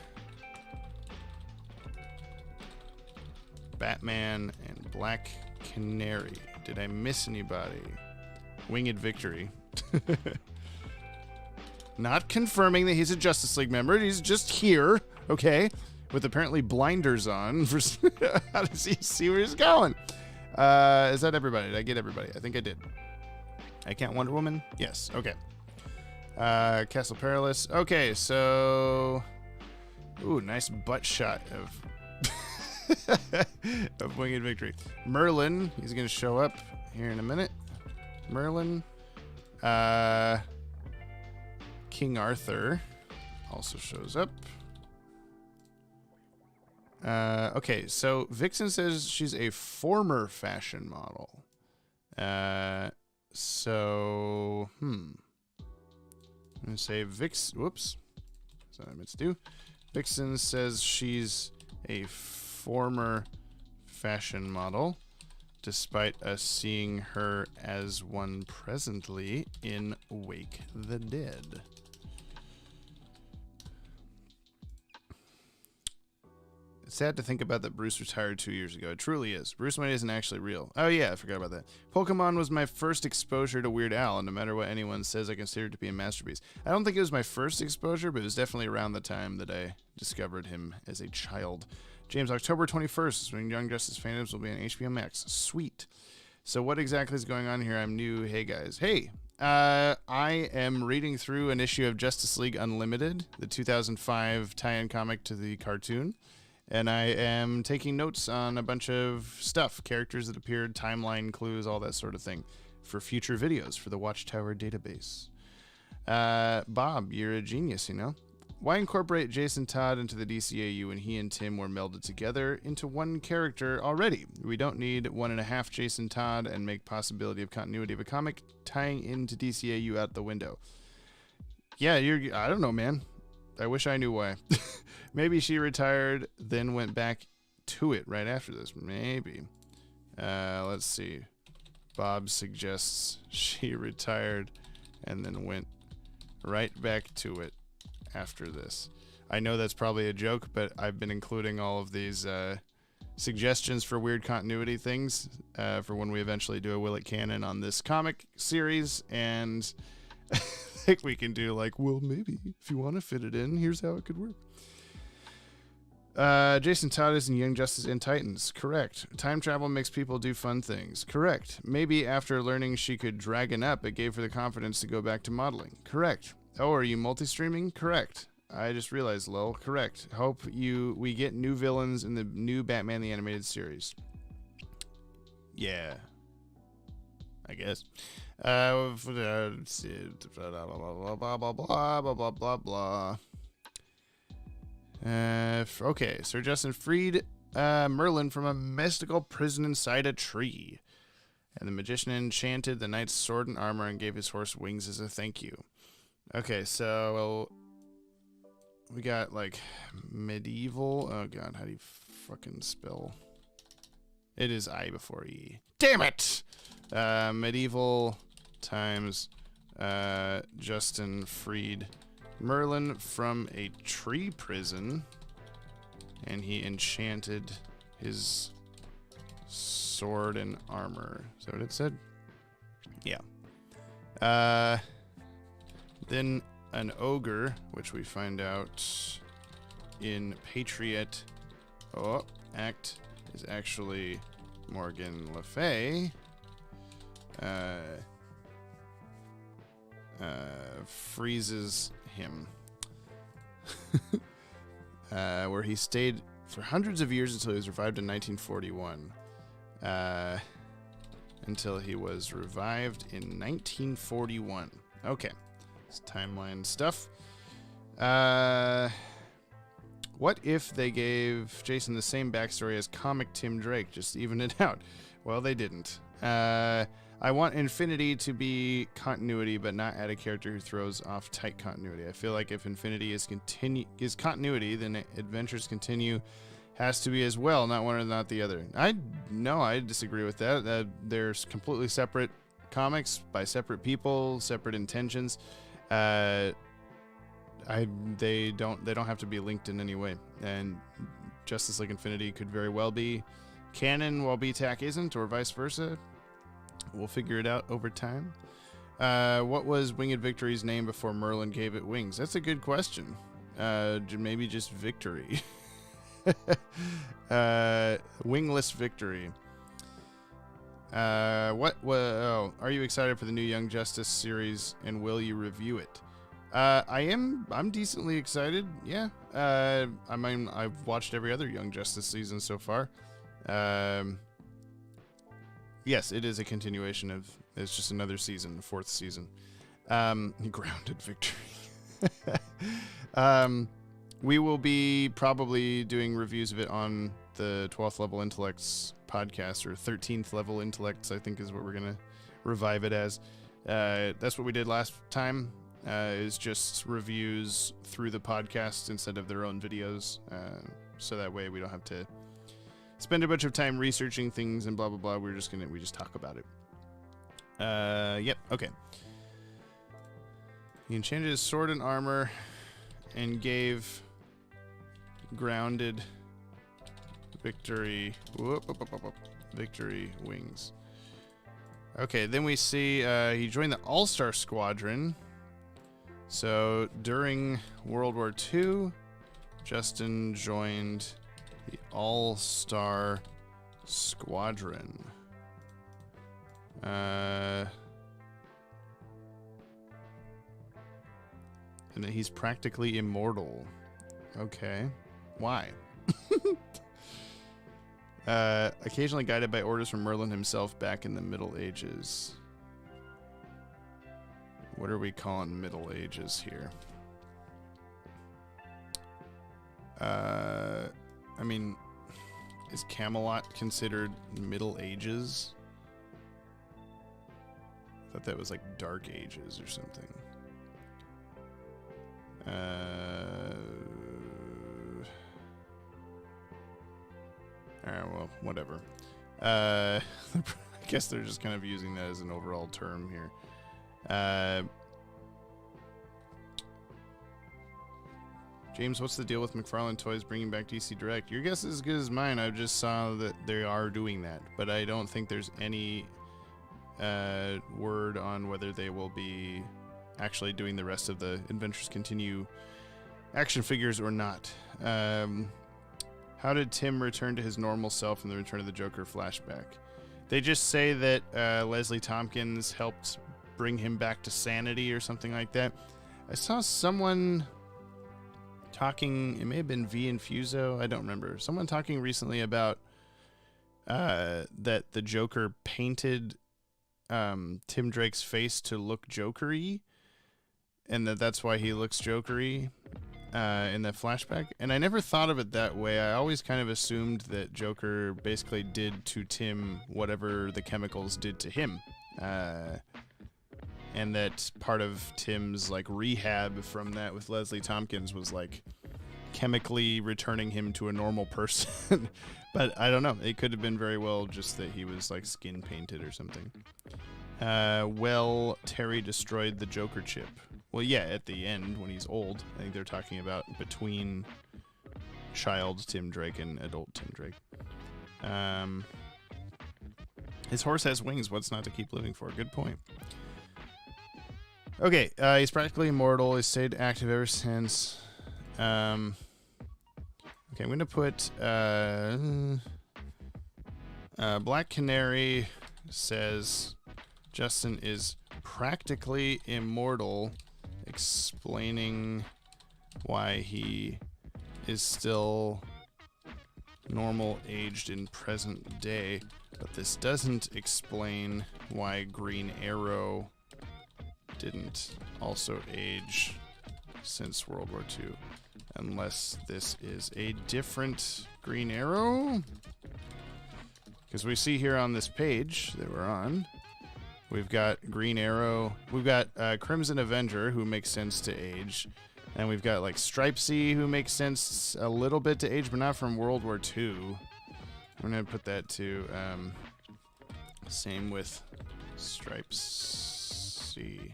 Batman, and Black Canary. Did I miss anybody? Winged Victory. Not confirming that he's a Justice League member. He's just here, okay, with apparently blinders on. For how does he see where he's going? Is that everybody? Did I get everybody? I think I did. I count Wonder Woman? Yes. Okay. Castle Perilous. Okay, so... Ooh, nice butt shot of Winged Victory. Merlin. He's going to show up here in a minute. Merlin. King Arthur also shows up. Okay, so Vixen says she's a former fashion model. So, I'm going to say whoops. That's what I meant to do. Vixen says she's a former fashion model, despite us seeing her as one presently in Wake the Dead. It's sad to think about that Bruce retired 2 years ago. It truly is. Bruce Wayne isn't actually real. Oh yeah, I forgot about that. Pokemon was my first exposure to Weird Al, and no matter what anyone says, I consider it to be a masterpiece. I don't think it was my first exposure, but it was definitely around the time that I discovered him as a child. James, October 21st is when Young Justice Phantoms will be on HBO Max. Sweet. So what exactly is going on here? I'm new. Hey guys. Hey, I am reading through an issue of Justice League Unlimited, the 2005 tie-in comic to the cartoon. And I am taking notes on a bunch of stuff, characters that appeared, timeline clues, all that sort of thing, for future videos for the Watchtower database. Bob, you're a genius, you know? Why incorporate Jason Todd into the DCAU when he and Tim were melded together into one character already? We don't need 1.5 Jason Todd and make possibility of continuity of a comic tying into DCAU out the window. Yeah, I don't know, man. I wish I knew why. Maybe she retired, then went back to it right after this. Maybe. Let's see. Bob suggests she retired and then went right back to it after this. I know that's probably a joke, but I've been including all of these suggestions for weird continuity things for when we eventually do a Will It Canon on this comic series, and I think we can do like, well, maybe if you want to fit it in, here's how it could work. Jason Todd is in Young Justice and Titans. Correct. Time travel makes people do fun things. Correct. Maybe after learning she could dragon up, it gave her the confidence to go back to modeling. Correct. Oh, are you multi-streaming? Correct. I just realized, lol. Correct. Hope we get new villains in the new Batman the Animated Series. Yeah. I guess. Blah, blah, blah, blah, blah, blah, blah. Okay, Sir Justin freed Merlin from a mystical prison inside a tree. And the magician enchanted the knight's sword and armor and gave his horse wings as a thank you. Okay, so we got like medieval. Oh god, how do you fucking spell? It is I before E. Damn it! Medieval times Justin freed Merlin from a tree prison, and he enchanted his sword and armor. Is that what it said? Yeah. Then an ogre, which we find out in Patriot Act is actually Morgan Le Fay. Freezes him. Where he stayed for hundreds of years until he was revived in 1941. Until he was revived in 1941. Okay. It's timeline stuff. What if they gave Jason the same backstory as comic Tim Drake? Just even it out. Well, they didn't. I want Infinity to be continuity, but not add a character who throws off tight continuity. I feel like if Infinity is continuity, then Adventures Continue has to be as well, not one or not the other. I disagree with that. There's completely separate comics by separate people, separate intentions. They don't have to be linked in any way. And Justice League Infinity could very well be canon while BTAC isn't, or vice versa. We'll figure it out over time. What was Winged Victory's name before Merlin gave it wings? That's a good question. Maybe just Victory. Wingless Victory. Are you excited for the new Young Justice series, and will you review it? I'm decently excited. Yeah. I mean, I've watched every other Young Justice season so far. Yes, it is a continuation of. It's just another season, the fourth season. Grounded Victory. We will be probably doing reviews of it on the 12th Level Intellects podcast, or 13th Level Intellects, I think is what we're going to revive it as. That's what we did last time, is just reviews through the podcast instead of their own videos. So that way we don't have to spend a bunch of time researching things and blah, blah, blah. We just talk about it. Yep. Okay. He enchanted his sword and armor and gave grounded Victory wings. Okay, then we see he joined the All-Star Squadron. So during World War II, Justin joined the All-Star Squadron. And that he's practically immortal. Okay. Why? Occasionally guided by orders from Merlin himself back in the Middle Ages. What are we calling Middle Ages here? I mean, is Camelot considered Middle Ages? I thought that was like Dark Ages or something. Well, whatever. I guess they're just kind of using that as an overall term here. James, what's the deal with McFarlane Toys bringing back DC Direct? Your guess is as good as mine. I just saw that they are doing that, but I don't think there's any word on whether they will be actually doing the rest of the Adventures Continue action figures or not. How did Tim return to his normal self in the Return of the Joker flashback? They just say that Leslie Tompkins helped bring him back to sanity or something like that. I saw someone talking, it may have been V Infuso, I don't remember. Someone talking recently about that the Joker painted Tim Drake's face to look Joker-y, and that's why he looks Joker-y in the flashback. And I never thought of it that way. I always kind of assumed that Joker basically did to Tim whatever the chemicals did to him. And that part of Tim's like rehab from that with Leslie Tompkins was like chemically returning him to a normal person. But I don't know. It could have been very well just that he was like skin painted or something. Terry destroyed the Joker chip. Well, yeah, at the end when he's old. I think they're talking about between child Tim Drake and adult Tim Drake. His horse has wings. What's not to keep living for? Good point. Okay, he's practically immortal. He's stayed active ever since. Okay, I'm going to put Black Canary says Justin is practically immortal, explaining why he is still normal aged in present day, but this doesn't explain why Green Arrow didn't also age since World War II, unless this is a different Green Arrow. Because we see here on this page that we're on, we've got Green Arrow, we've got Crimson Avenger, who makes sense to age, and we've got like Stripesy, who makes sense a little bit to age, but not from World War II. I'm going to put that to, same with Stripesy.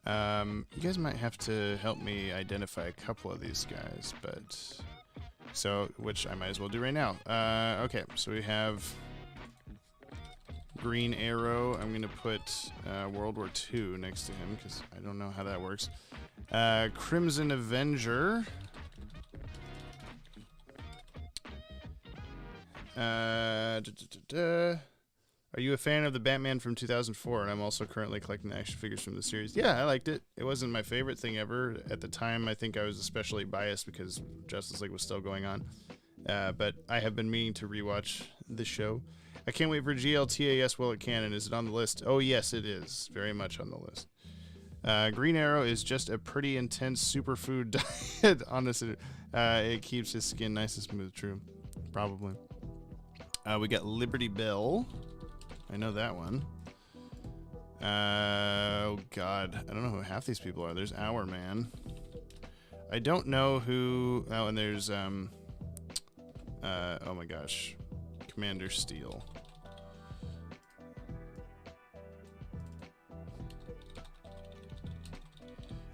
You guys might have to help me identify a couple of these guys, but so, which I might as well do right now. Okay, so we have Green Arrow. I'm gonna put World War II next to him because I don't know how that works. Crimson Avenger. Are you a fan of the Batman from 2004? And I'm also currently collecting action figures from the series. Yeah, I liked it. It wasn't my favorite thing ever. At the time, I think I was especially biased because Justice League was still going on. But I have been meaning to rewatch the show. I can't wait for GLTAS. Will it canon? Is it on the list? Oh, yes, it is. Very much on the list. Green Arrow is just a pretty intense superfood diet. Honestly, it keeps his skin nice and smooth. True. Probably. We got Liberty Bell. I know that one. Oh, God. I don't know who half these people are. There's Our Man. I don't know who... Oh, and there's, oh my gosh. Commander Steel.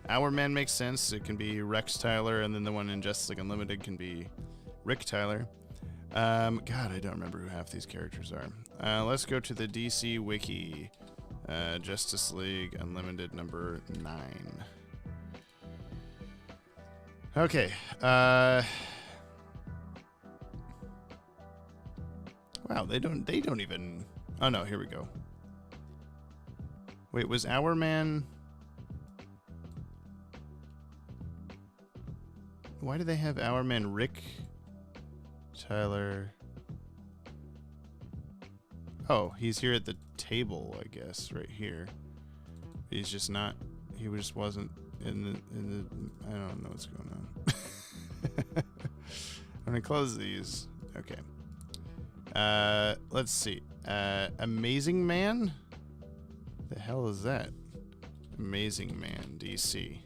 Our Man makes sense. It can be Rex Tyler, and then the one in Justice League Unlimited can be Rick Tyler. God, I don't remember who half these characters are. Let's go to the DC Wiki. Justice League Unlimited number 9. Okay. Wow, they don't even... Oh, no, here we go. Wait, was Our Man... Why do they have Our Man Rick... Tyler. Oh, he's here at the table, I guess, right here. He's just not. He just wasn't in the. I don't know what's going on. I'm gonna close these. Okay. Let's see. Amazing Man. The hell is that? Amazing Man, DC.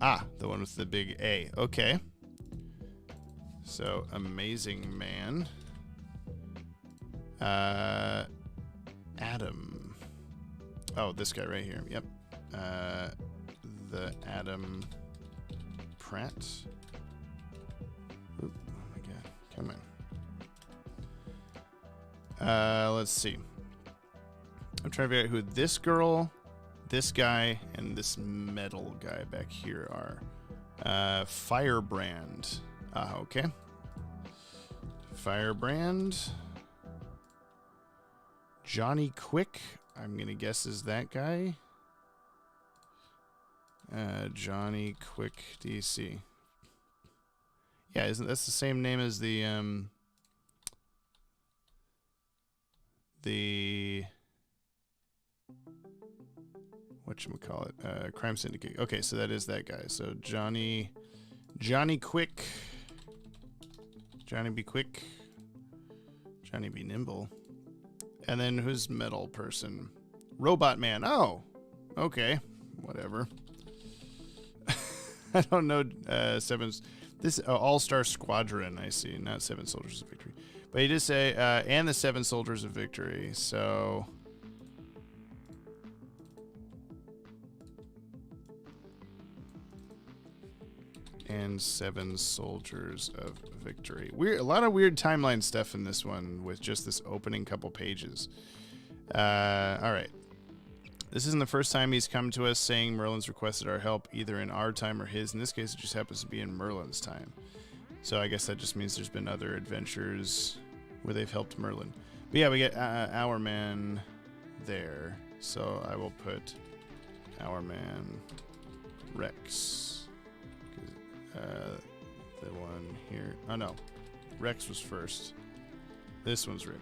Ah, the one with the big A. Okay. So, Amazing Man. Adam. Oh, this guy right here. Yep. The Adam Pratt. Oop, oh my God. Come on. Let's see. I'm trying to figure out who this girl, this guy, and this metal guy back here are. Firebrand. Okay. Firebrand. Johnny Quick, I'm going to guess is that guy. Johnny Quick DC. Yeah, isn't that's the same name as the whatchamacallit, Crime Syndicate. Okay, so that is that guy. So Johnny Quick. Johnny be quick. Johnny be nimble. And then who's metal person? Robot Man. Oh, okay. Whatever. I don't know. This All-Star Squadron, I see. Not Seven Soldiers of Victory. But he did say, and the Seven Soldiers of Victory. So, and 7 soldiers of victory. Weird, a lot of weird timeline stuff in this one with just this opening couple pages. All right. This isn't the first time he's come to us saying Merlin's requested our help, either in our time or his. In this case, it just happens to be in Merlin's time. So I guess that just means there's been other adventures where they've helped Merlin. But yeah, we get our man there. So I will put our man Rex. The one here. Oh no, Rex was first. This one's Rick.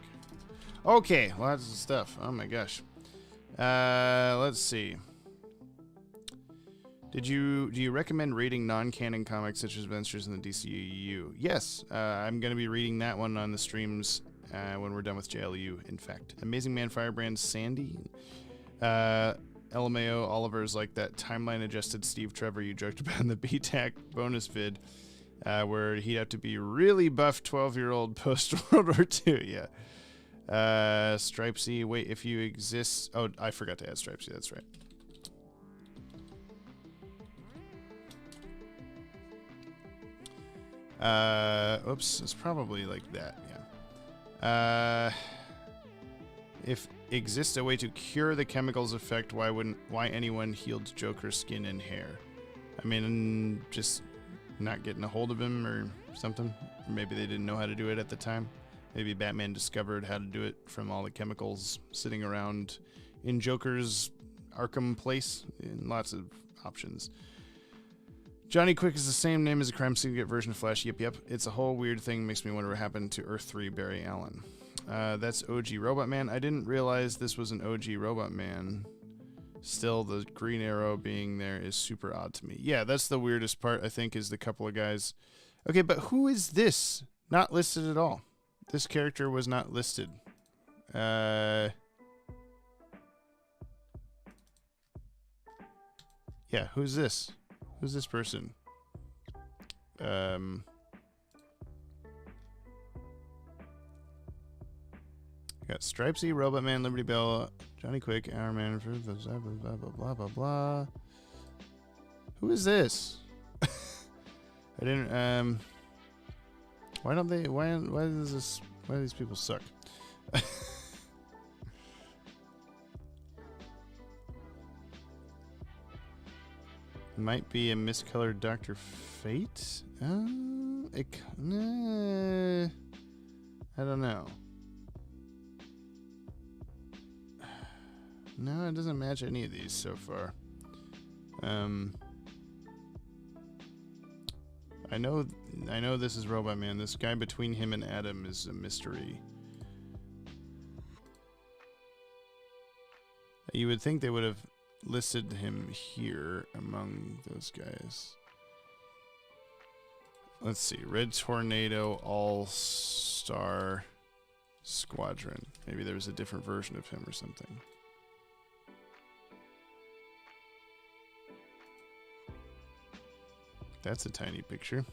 Okay, lots of stuff. Oh my gosh. Let's see. Do you recommend reading non-canon comics such as Adventures in the DCAU? Yes, I'm going to be reading that one on the streams when we're done with JLU, in fact. Amazing Man Firebrand Sandy. LMAO Oliver's like that timeline-adjusted Steve Trevor you joked about in the BTAC bonus vid, where he'd have to be really buff 12-year-old post-World War II, yeah. Stripesy, wait, if you exist... Oh, I forgot to add Stripesy, that's right. Oops, it's probably like that, yeah. If exists a way to cure the chemicals effect, why anyone healed Joker's skin and hair? I mean, just not getting a hold of him or something. Or maybe they didn't know how to do it at the time. Maybe Batman discovered how to do it from all the chemicals sitting around in Joker's Arkham place. And lots of options. Johnny Quick is the same name as a crime syndicate version of Flash. Yep. It's a whole weird thing. Makes me wonder what happened to Earth 3 Barry Allen. That's OG Robot Man. I didn't realize this was an OG Robot Man. Still, the Green Arrow being there is super odd to me. Yeah, that's the weirdest part, I think, is the couple of guys. Okay, but who is this? Not listed at all. This character was not listed. Yeah, who's this? Who's this person? Got Stripesy, Robot Man, Liberty Bell, Johnny Quick, Our Man, blah, blah, blah, blah, blah, blah, blah. Who is this? I didn't, why don't they, why do these people suck? Might be a miscolored Dr. Fate? I don't know. No, it doesn't match any of these so far. I know this is Robot Man. This guy between him and Adam is a mystery. You would think they would have listed him here among those guys. Let's see. Red Tornado All-Star Squadron. Maybe there was a different version of him or something. That's a tiny picture.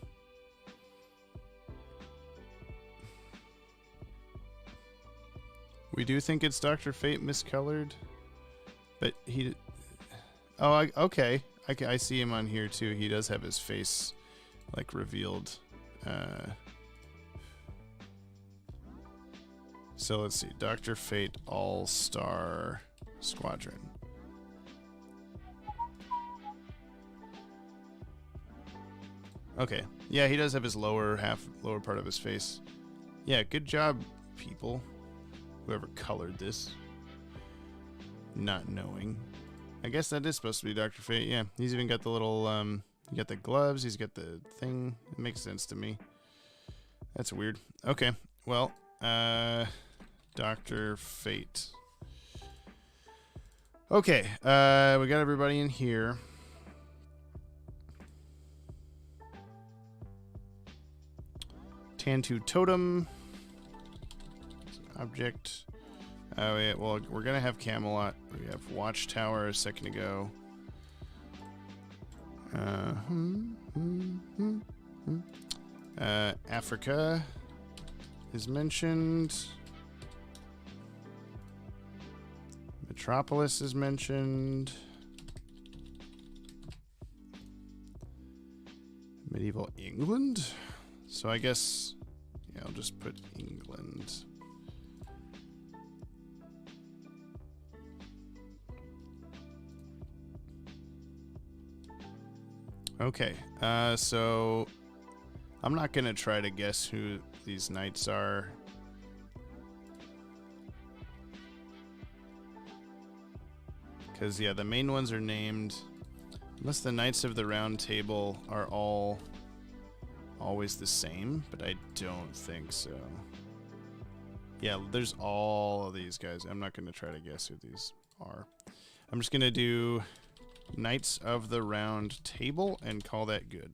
We do think it's Dr. Fate miscolored, but he... Oh, okay. I see him on here too. He does have his face like revealed. So let's see. Dr. Fate All-Star Squadron. Okay. Yeah, he does have his lower part of his face. Yeah, good job, people. Whoever colored this. Not knowing. I guess that is supposed to be Dr. Fate. Yeah, he's even got the little, he got the gloves, he's got the thing. It makes sense to me. That's weird. Okay, well, Dr. Fate. Okay, we got everybody in here. Tantu Totem. Object. Oh, yeah, well, we're going to have Camelot. We have Watchtower a second ago. Africa is mentioned. Metropolis is mentioned. Medieval England? So I guess, yeah, I'll just put England. Okay, so I'm not going to try to guess who these knights are. Because, yeah, the main ones are named, unless the Knights of the Round Table are all always the same, but I don't think so. Yeah, there's all of these guys. I'm not going to try to guess who these are. I'm just going to do Knights of the Round Table and call that good.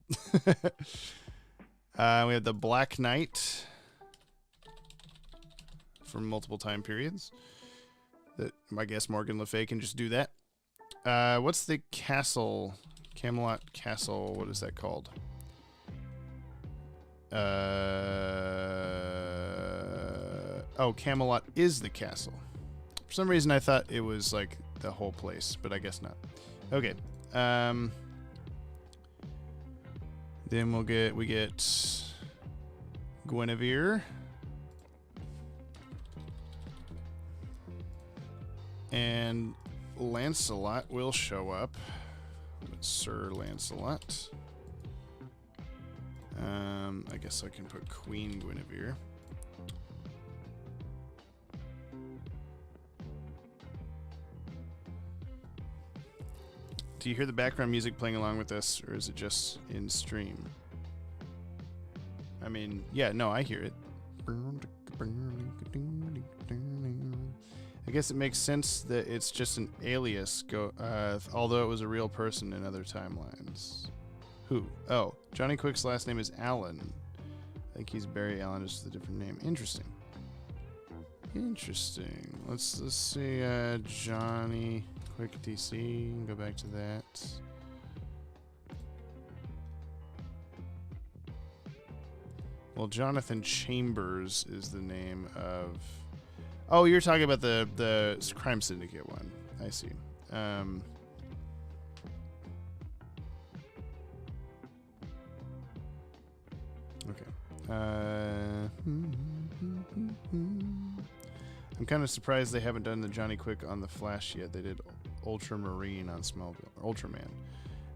We have the Black Knight from multiple time periods. I guess Morgan Le Fay can just do that. What's the castle? Camelot Castle. What is that called? Oh, Camelot is the castle. For some reason, I thought it was like the whole place, but I guess not. Okay. Then we get Guinevere. And Lancelot will show up. Sir Lancelot. I guess I can put Queen Guinevere. Do you hear the background music playing along with this, or is it just in stream? I mean, yeah, no, I hear it. I guess it makes sense that it's just an alias, although it was a real person in other timelines. Who? Oh, Johnny Quick's last name is Allen. I think he's Barry Allen, just a different name. Interesting. Interesting. Let's see, Johnny Quick DC. Go back to that. Well, Jonathan Chambers is the name of... Oh, you're talking about the Crime Syndicate one. I see. Okay. I'm kind of surprised they haven't done the Johnny Quick on the Flash yet. They did Ultramarine on Smallville. Ultraman.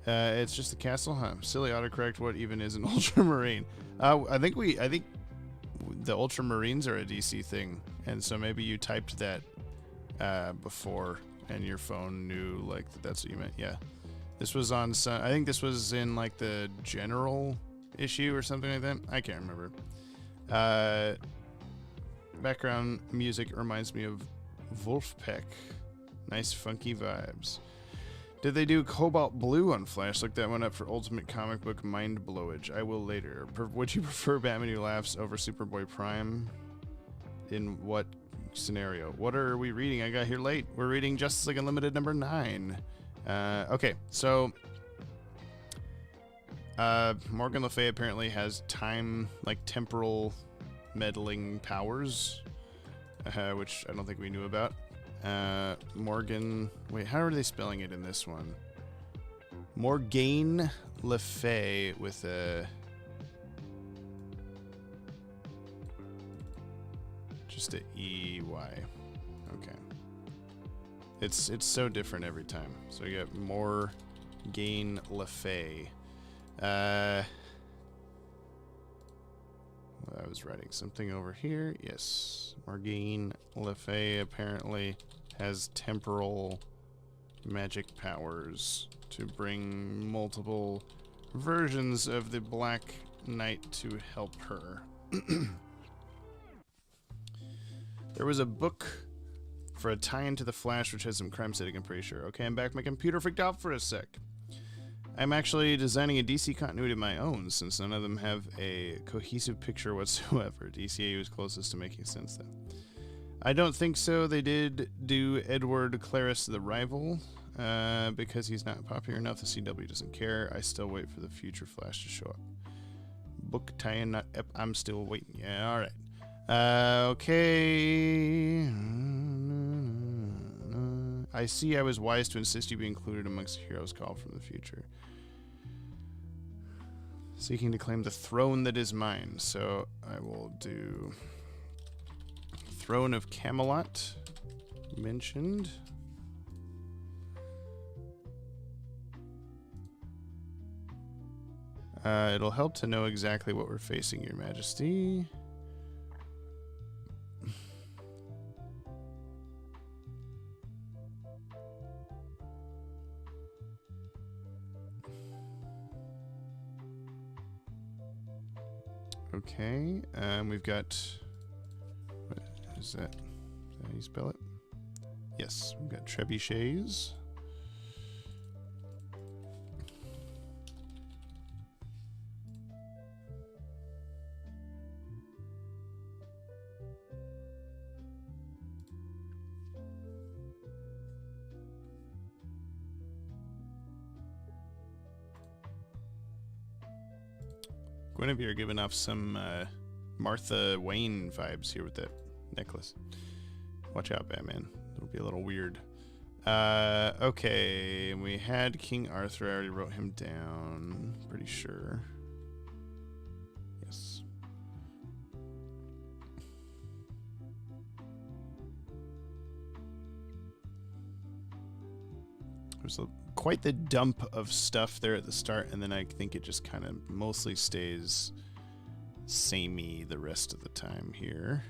It's just the castle, huh? Silly autocorrect. What even is an Ultramarine? I think the Ultramarines are a DC thing, and so maybe you typed that before, and your phone knew like that's what you meant. Yeah, this was on some. I think this was in like the general issue or something like that. I can't remember. Background music reminds me of Wolfpack. Nice funky vibes. Did they do Cobalt Blue on Flash? Look that one up for Ultimate Comic Book Mind Blowage. I will later. Would you prefer Batman Who Laughs over Superboy Prime? In what scenario? What are we reading? I got here late. We're reading Justice League Unlimited number 9. Okay, so Morgan Le Fay apparently has temporal meddling powers, which I don't think we knew about. Morgan, wait, how are they spelling it in this one? Morgane Le Fay with a just a E-Y. Okay. It's so different every time. So you got Morgane Le Fay. I was writing something over here. Yes. Morgane Le Fay apparently has temporal magic powers to bring multiple versions of the Black Knight to help her. There was a book for a tie-in to The Flash which has some crime setting, I'm pretty sure. Okay, I'm back. My computer freaked out for a sec. I'm actually designing a DC continuity of my own, since none of them have a cohesive picture whatsoever. DCAU is closest to making sense, though. I don't think so. They did do Edward Claris the Rival, because he's not popular enough. The CW doesn't care. I still wait for the future Flash to show up. Book tie-in, not ep. I'm still waiting. Yeah, all right. Okay. I see I was wise to insist you be included amongst the heroes called from the future. Seeking to claim the throne that is mine. So I will do Throne of Camelot mentioned. It'll help to know exactly what we're facing, Your Majesty. Okay, we've got, what is that? Is that how you spell it? Yes, we've got trebuchets. Guinevere giving off some Martha Wayne vibes here with that necklace. Watch out, Batman. It'll be a little weird. Okay, we had King Arthur. I already wrote him down. Pretty sure. Yes. There's quite the dump of stuff there at the start, and then I think it just kind of mostly stays samey the rest of the time here.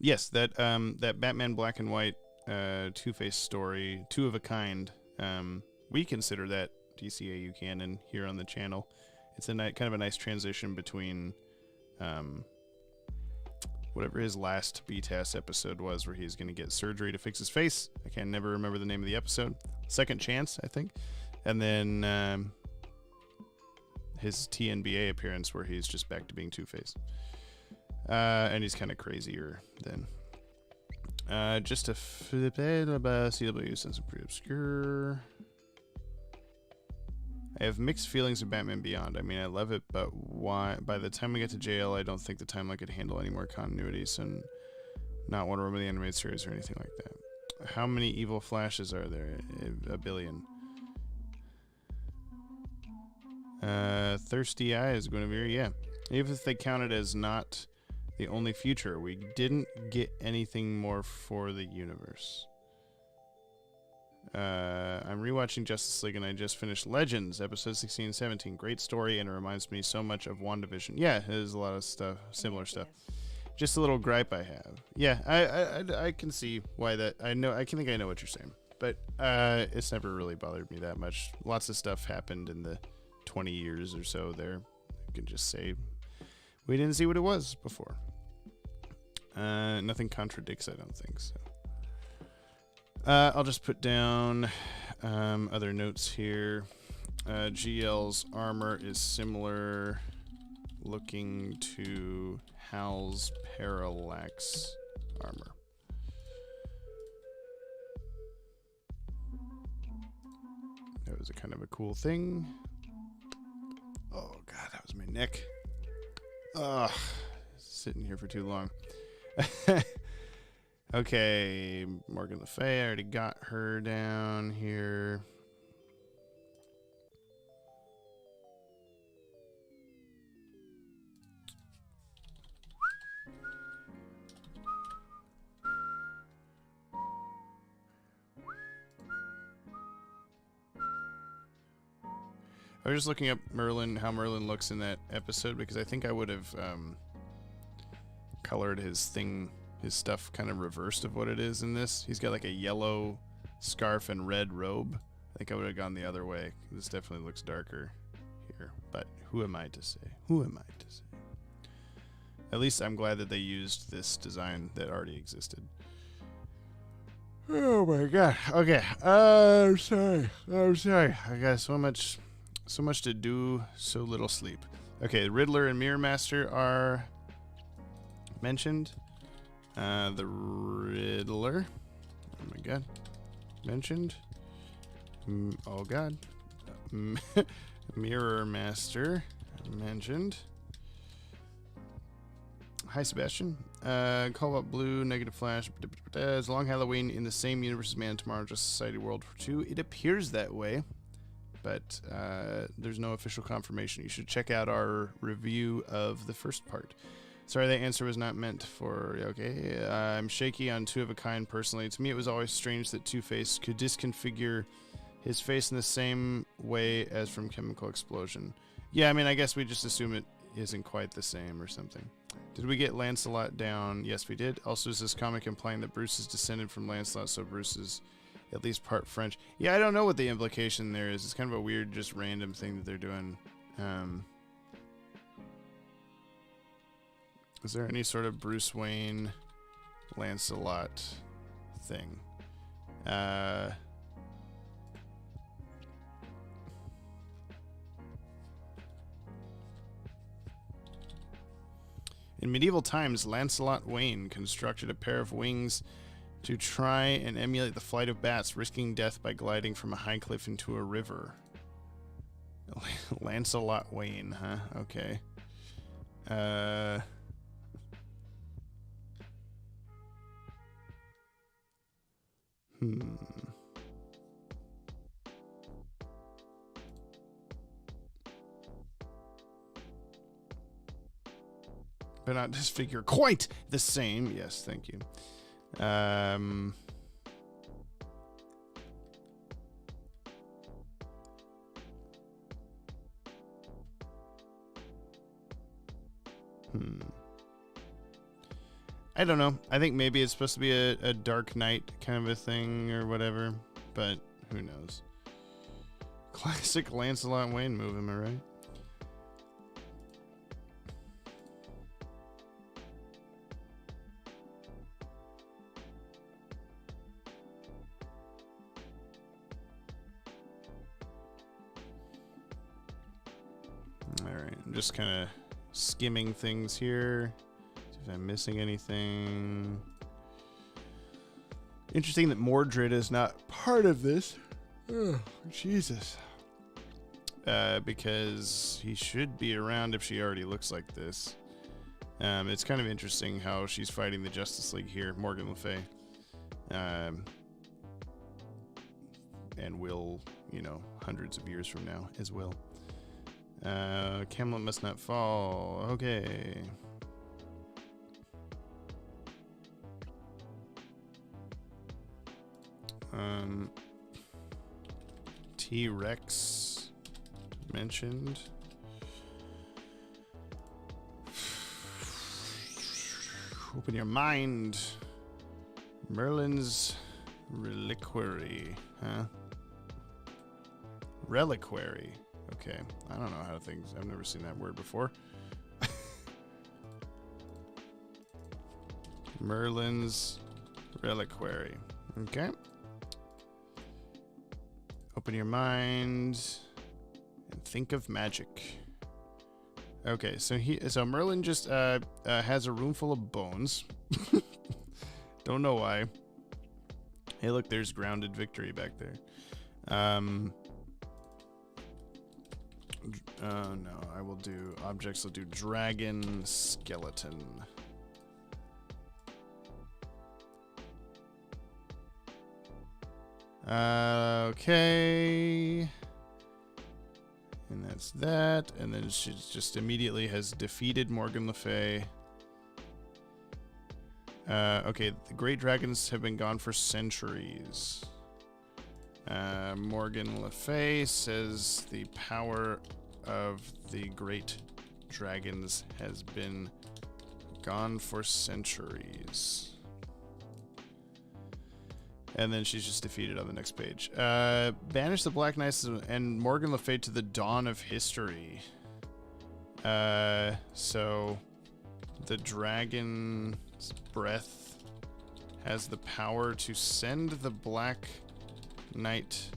Yes, that that Batman Black and White Two-Face story, two of a kind. We consider that DCAU canon here on the channel. It's a kind of a nice transition between whatever his last BTAS episode was, where he's going to get surgery to fix his face. I can never remember the name of the episode. Second Chance, I think. And then his TNBA appearance, where he's just back to being Two-Face. And he's kind of crazier then. Just a CW since I'm pretty obscure. I have mixed feelings of Batman Beyond. I mean, I love it, but why? By the time we get to JL, I don't think the timeline could handle any more continuities, and not Wonder Woman the animated series or anything like that. How many evil Flashes are there? A billion. Thirsty Eyes, Guinevere, yeah. Even if they count it as not the only future, we didn't get anything more for the universe. I'm rewatching Justice League, and I just finished Legends, episode 16 and 17. Great story, and it reminds me so much of WandaVision. Yeah, there's a lot of stuff, similar stuff. Just a little gripe I have. Yeah, I can see why that. I think I know what you're saying, but it's never really bothered me that much. Lots of stuff happened in the 20 years or so there. You can just say we didn't see what it was before. Nothing contradicts, I don't think so. I'll just put down other notes here. GL's armor is similar looking to Hal's Parallax armor. That was a kind of a cool thing. Oh god, that was my neck. Ugh, sitting here for too long. Okay, Morgan Le Fay, I already got her down here. I was just looking up Merlin, how Merlin looks in that episode, because I think I would have colored his stuff kind of reversed of what it is in this. He's got like a yellow scarf and red robe. I think I would have gone the other way. This definitely looks darker here, but who am I to say? Who am I to say? At least I'm glad that they used this design that already existed. Oh my god. Okay. I'm sorry. I got so much to do, so little sleep. Okay, Riddler and Mirror Master are mentioned. The Riddler. Oh my god. Mentioned. Oh god. Mirror Master. Mentioned. Hi, Sebastian. Cobalt Blue, Negative Flash. Is Long Halloween in the same universe as Man Tomorrow, Just Society World War II? It appears that way, but there's no official confirmation. You should check out our review of the first part. Sorry, that answer was not meant for... Okay, I'm shaky on Two of a Kind personally. To me, it was always strange that Two-Face could disconfigure his face in the same way as from Chemical Explosion. Yeah, I mean, I guess we just assume it isn't quite the same or something. Did we get Lancelot down? Yes, we did. Also, is this comic implying that Bruce is descended from Lancelot, so Bruce is at least part French? Yeah, I don't know what the implication there is. It's kind of a weird, just random thing that they're doing. Is there any sort of Bruce Wayne, Lancelot thing? In medieval times, Lancelot Wayne constructed a pair of wings to try and emulate the flight of bats, risking death by gliding from a high cliff into a river. Lancelot Wayne, huh? Okay. But not disfigure quite the same. Yes, thank you. I don't know. I think maybe it's supposed to be a Dark Knight kind of a thing or whatever, but who knows. Classic Lancelot Wayne move, am I right? Alright, I'm just kind of skimming things here. See if I'm missing anything. Interesting that Mordred is not part of this. Oh, Jesus. Because he should be around if she already looks like this. It's kind of interesting how she's fighting the Justice League here, Morgan Le Fay. And will, you know, hundreds of years from now as well. Camelot must not fall. Okay. T-Rex mentioned. Open your mind. Merlin's reliquary, huh? Reliquary. Okay, I don't know how to think. I've never seen that word before. Merlin's reliquary. Okay. Open your mind and think of magic. Okay, so Merlin just has a room full of bones. Don't know why. Hey, look, there's grounded victory back there. No, I will do objects. I'll do dragon skeleton. Okay. And that's that. And then she just immediately has defeated Morgan Le Fay. Okay, the great dragons have been gone for centuries. Morgan Le Fay says the power of the great dragons has been gone for centuries. And then she's just defeated on the next page. Banish the Black Knights and Morgan Le Fay to the dawn of history. So the dragon's breath has the power to send the Black Knight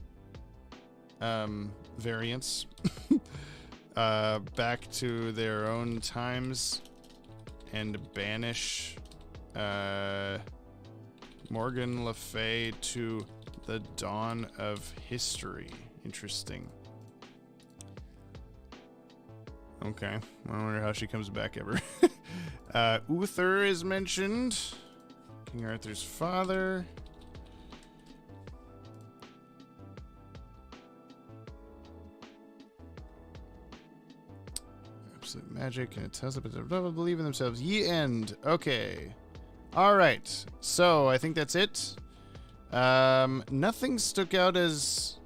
variants back to their own times and banish Morgan Le Fay to the dawn of history. Interesting. Okay. I wonder how she comes back ever. Uther is mentioned. King Arthur's father. Absolute magic, and it tells them to believe in themselves. Ye end. Okay. All right. So I think that's it. Nothing stuck out as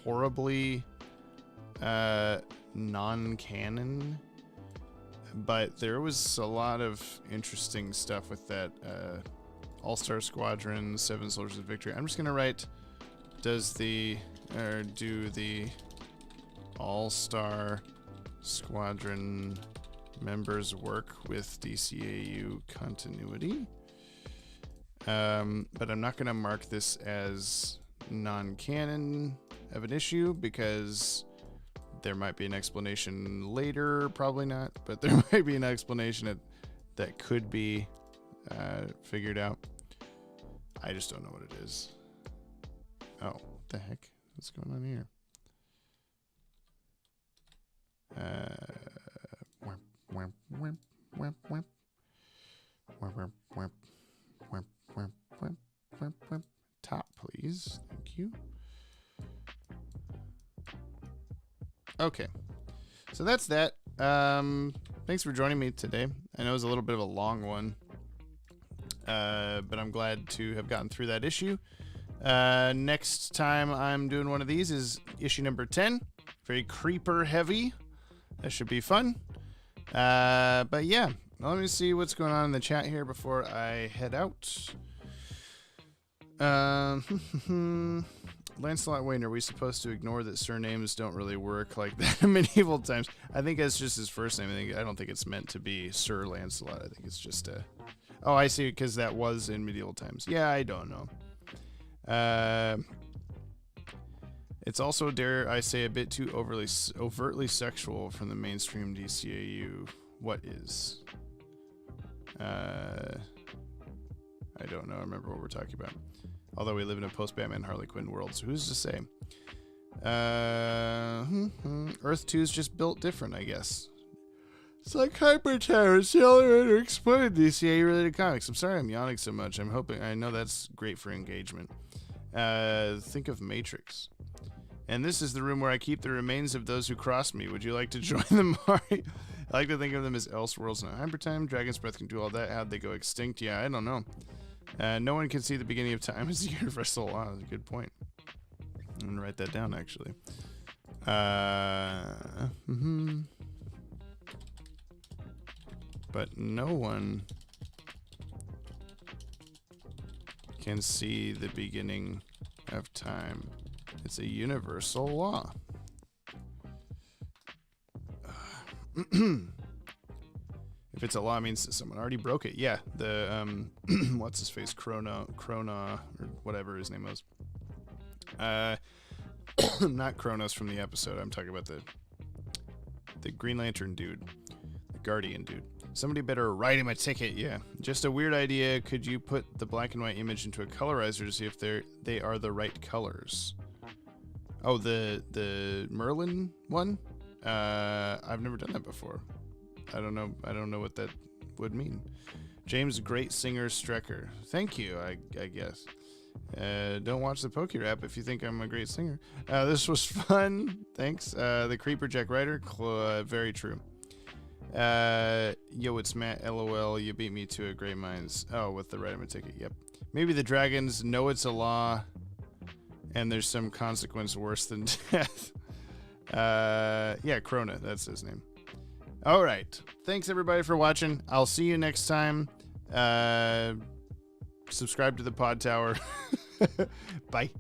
horribly non-canon, but there was a lot of interesting stuff with that All-Star Squadron, 7 Soldiers of Victory. I'm just gonna write, do the All-Star Squadron members work with DCAU continuity? But I'm not going to mark this as non-canon of an issue because there might be an explanation later, probably not, but there might be an explanation that could be figured out. I just don't know what it is. Oh, what the heck? What's going on here? Top, please. Thank you. Okay. So that's that. Thanks for joining me today. I know it was a little bit of a long one. But I'm glad to have gotten through that issue. Next time I'm doing one of these is issue number 10. Very creeper heavy. That should be fun. But yeah, let me see what's going on in the chat here before I head out. Lancelot Wayne, are we supposed to ignore that surnames don't really work like that in medieval times? I think that's just his first name. I don't think it's meant to be Sir Lancelot. I think it's just a... Oh, I see, because that was in medieval times. Yeah, I don't know. It's also, dare I say, a bit too overtly sexual from the mainstream DCAU. What is? I don't know. I remember what we're talking about. Although we live in a post-Batman Harley Quinn world, so who's to say? Earth 2 is just built different, I guess. It's like Hyper Terror. It's the only way to explain DCAU-related comics. I'm sorry I'm yawning so much. I know that's great for engagement. Think of Matrix. And this is the room where I keep the remains of those who crossed me. Would you like to join them, Mari? I like to think of them as Elseworlds, not Hypertime. Dragon's Breath can do all that. How'd they go extinct? Yeah, I don't know. No one can see the beginning of time as the universal law. That's a good point. I'm going to write that down, actually. But no one can see the beginning of time. It's a universal law. If it's a law, it means that someone already broke it. Yeah, the what's his face, Krona, or whatever his name was. Not Kronos from the episode. I'm talking about the Green Lantern dude, the Guardian dude. Somebody better write him a ticket. Yeah, just a weird idea. Could you put the black and white image into a colorizer to see if they are the right colors? Oh, the Merlin one. I've never done that before. I don't know what that would mean. James, great singer, Strecker. Thank you, I guess. Don't watch the Poke Rap if you think I'm a great singer. This was fun. Thanks. The Creeper Jack Ryder. Very true. Yo, it's Matt. LOL. You beat me to a Great Minds. Oh, with the write him a ticket. Yep. Maybe the dragons know it's a law, and there's some consequence worse than death. Yeah, Krona. That's his name. All right. Thanks, everybody, for watching. I'll see you next time. Subscribe to the Pod Tower. Bye.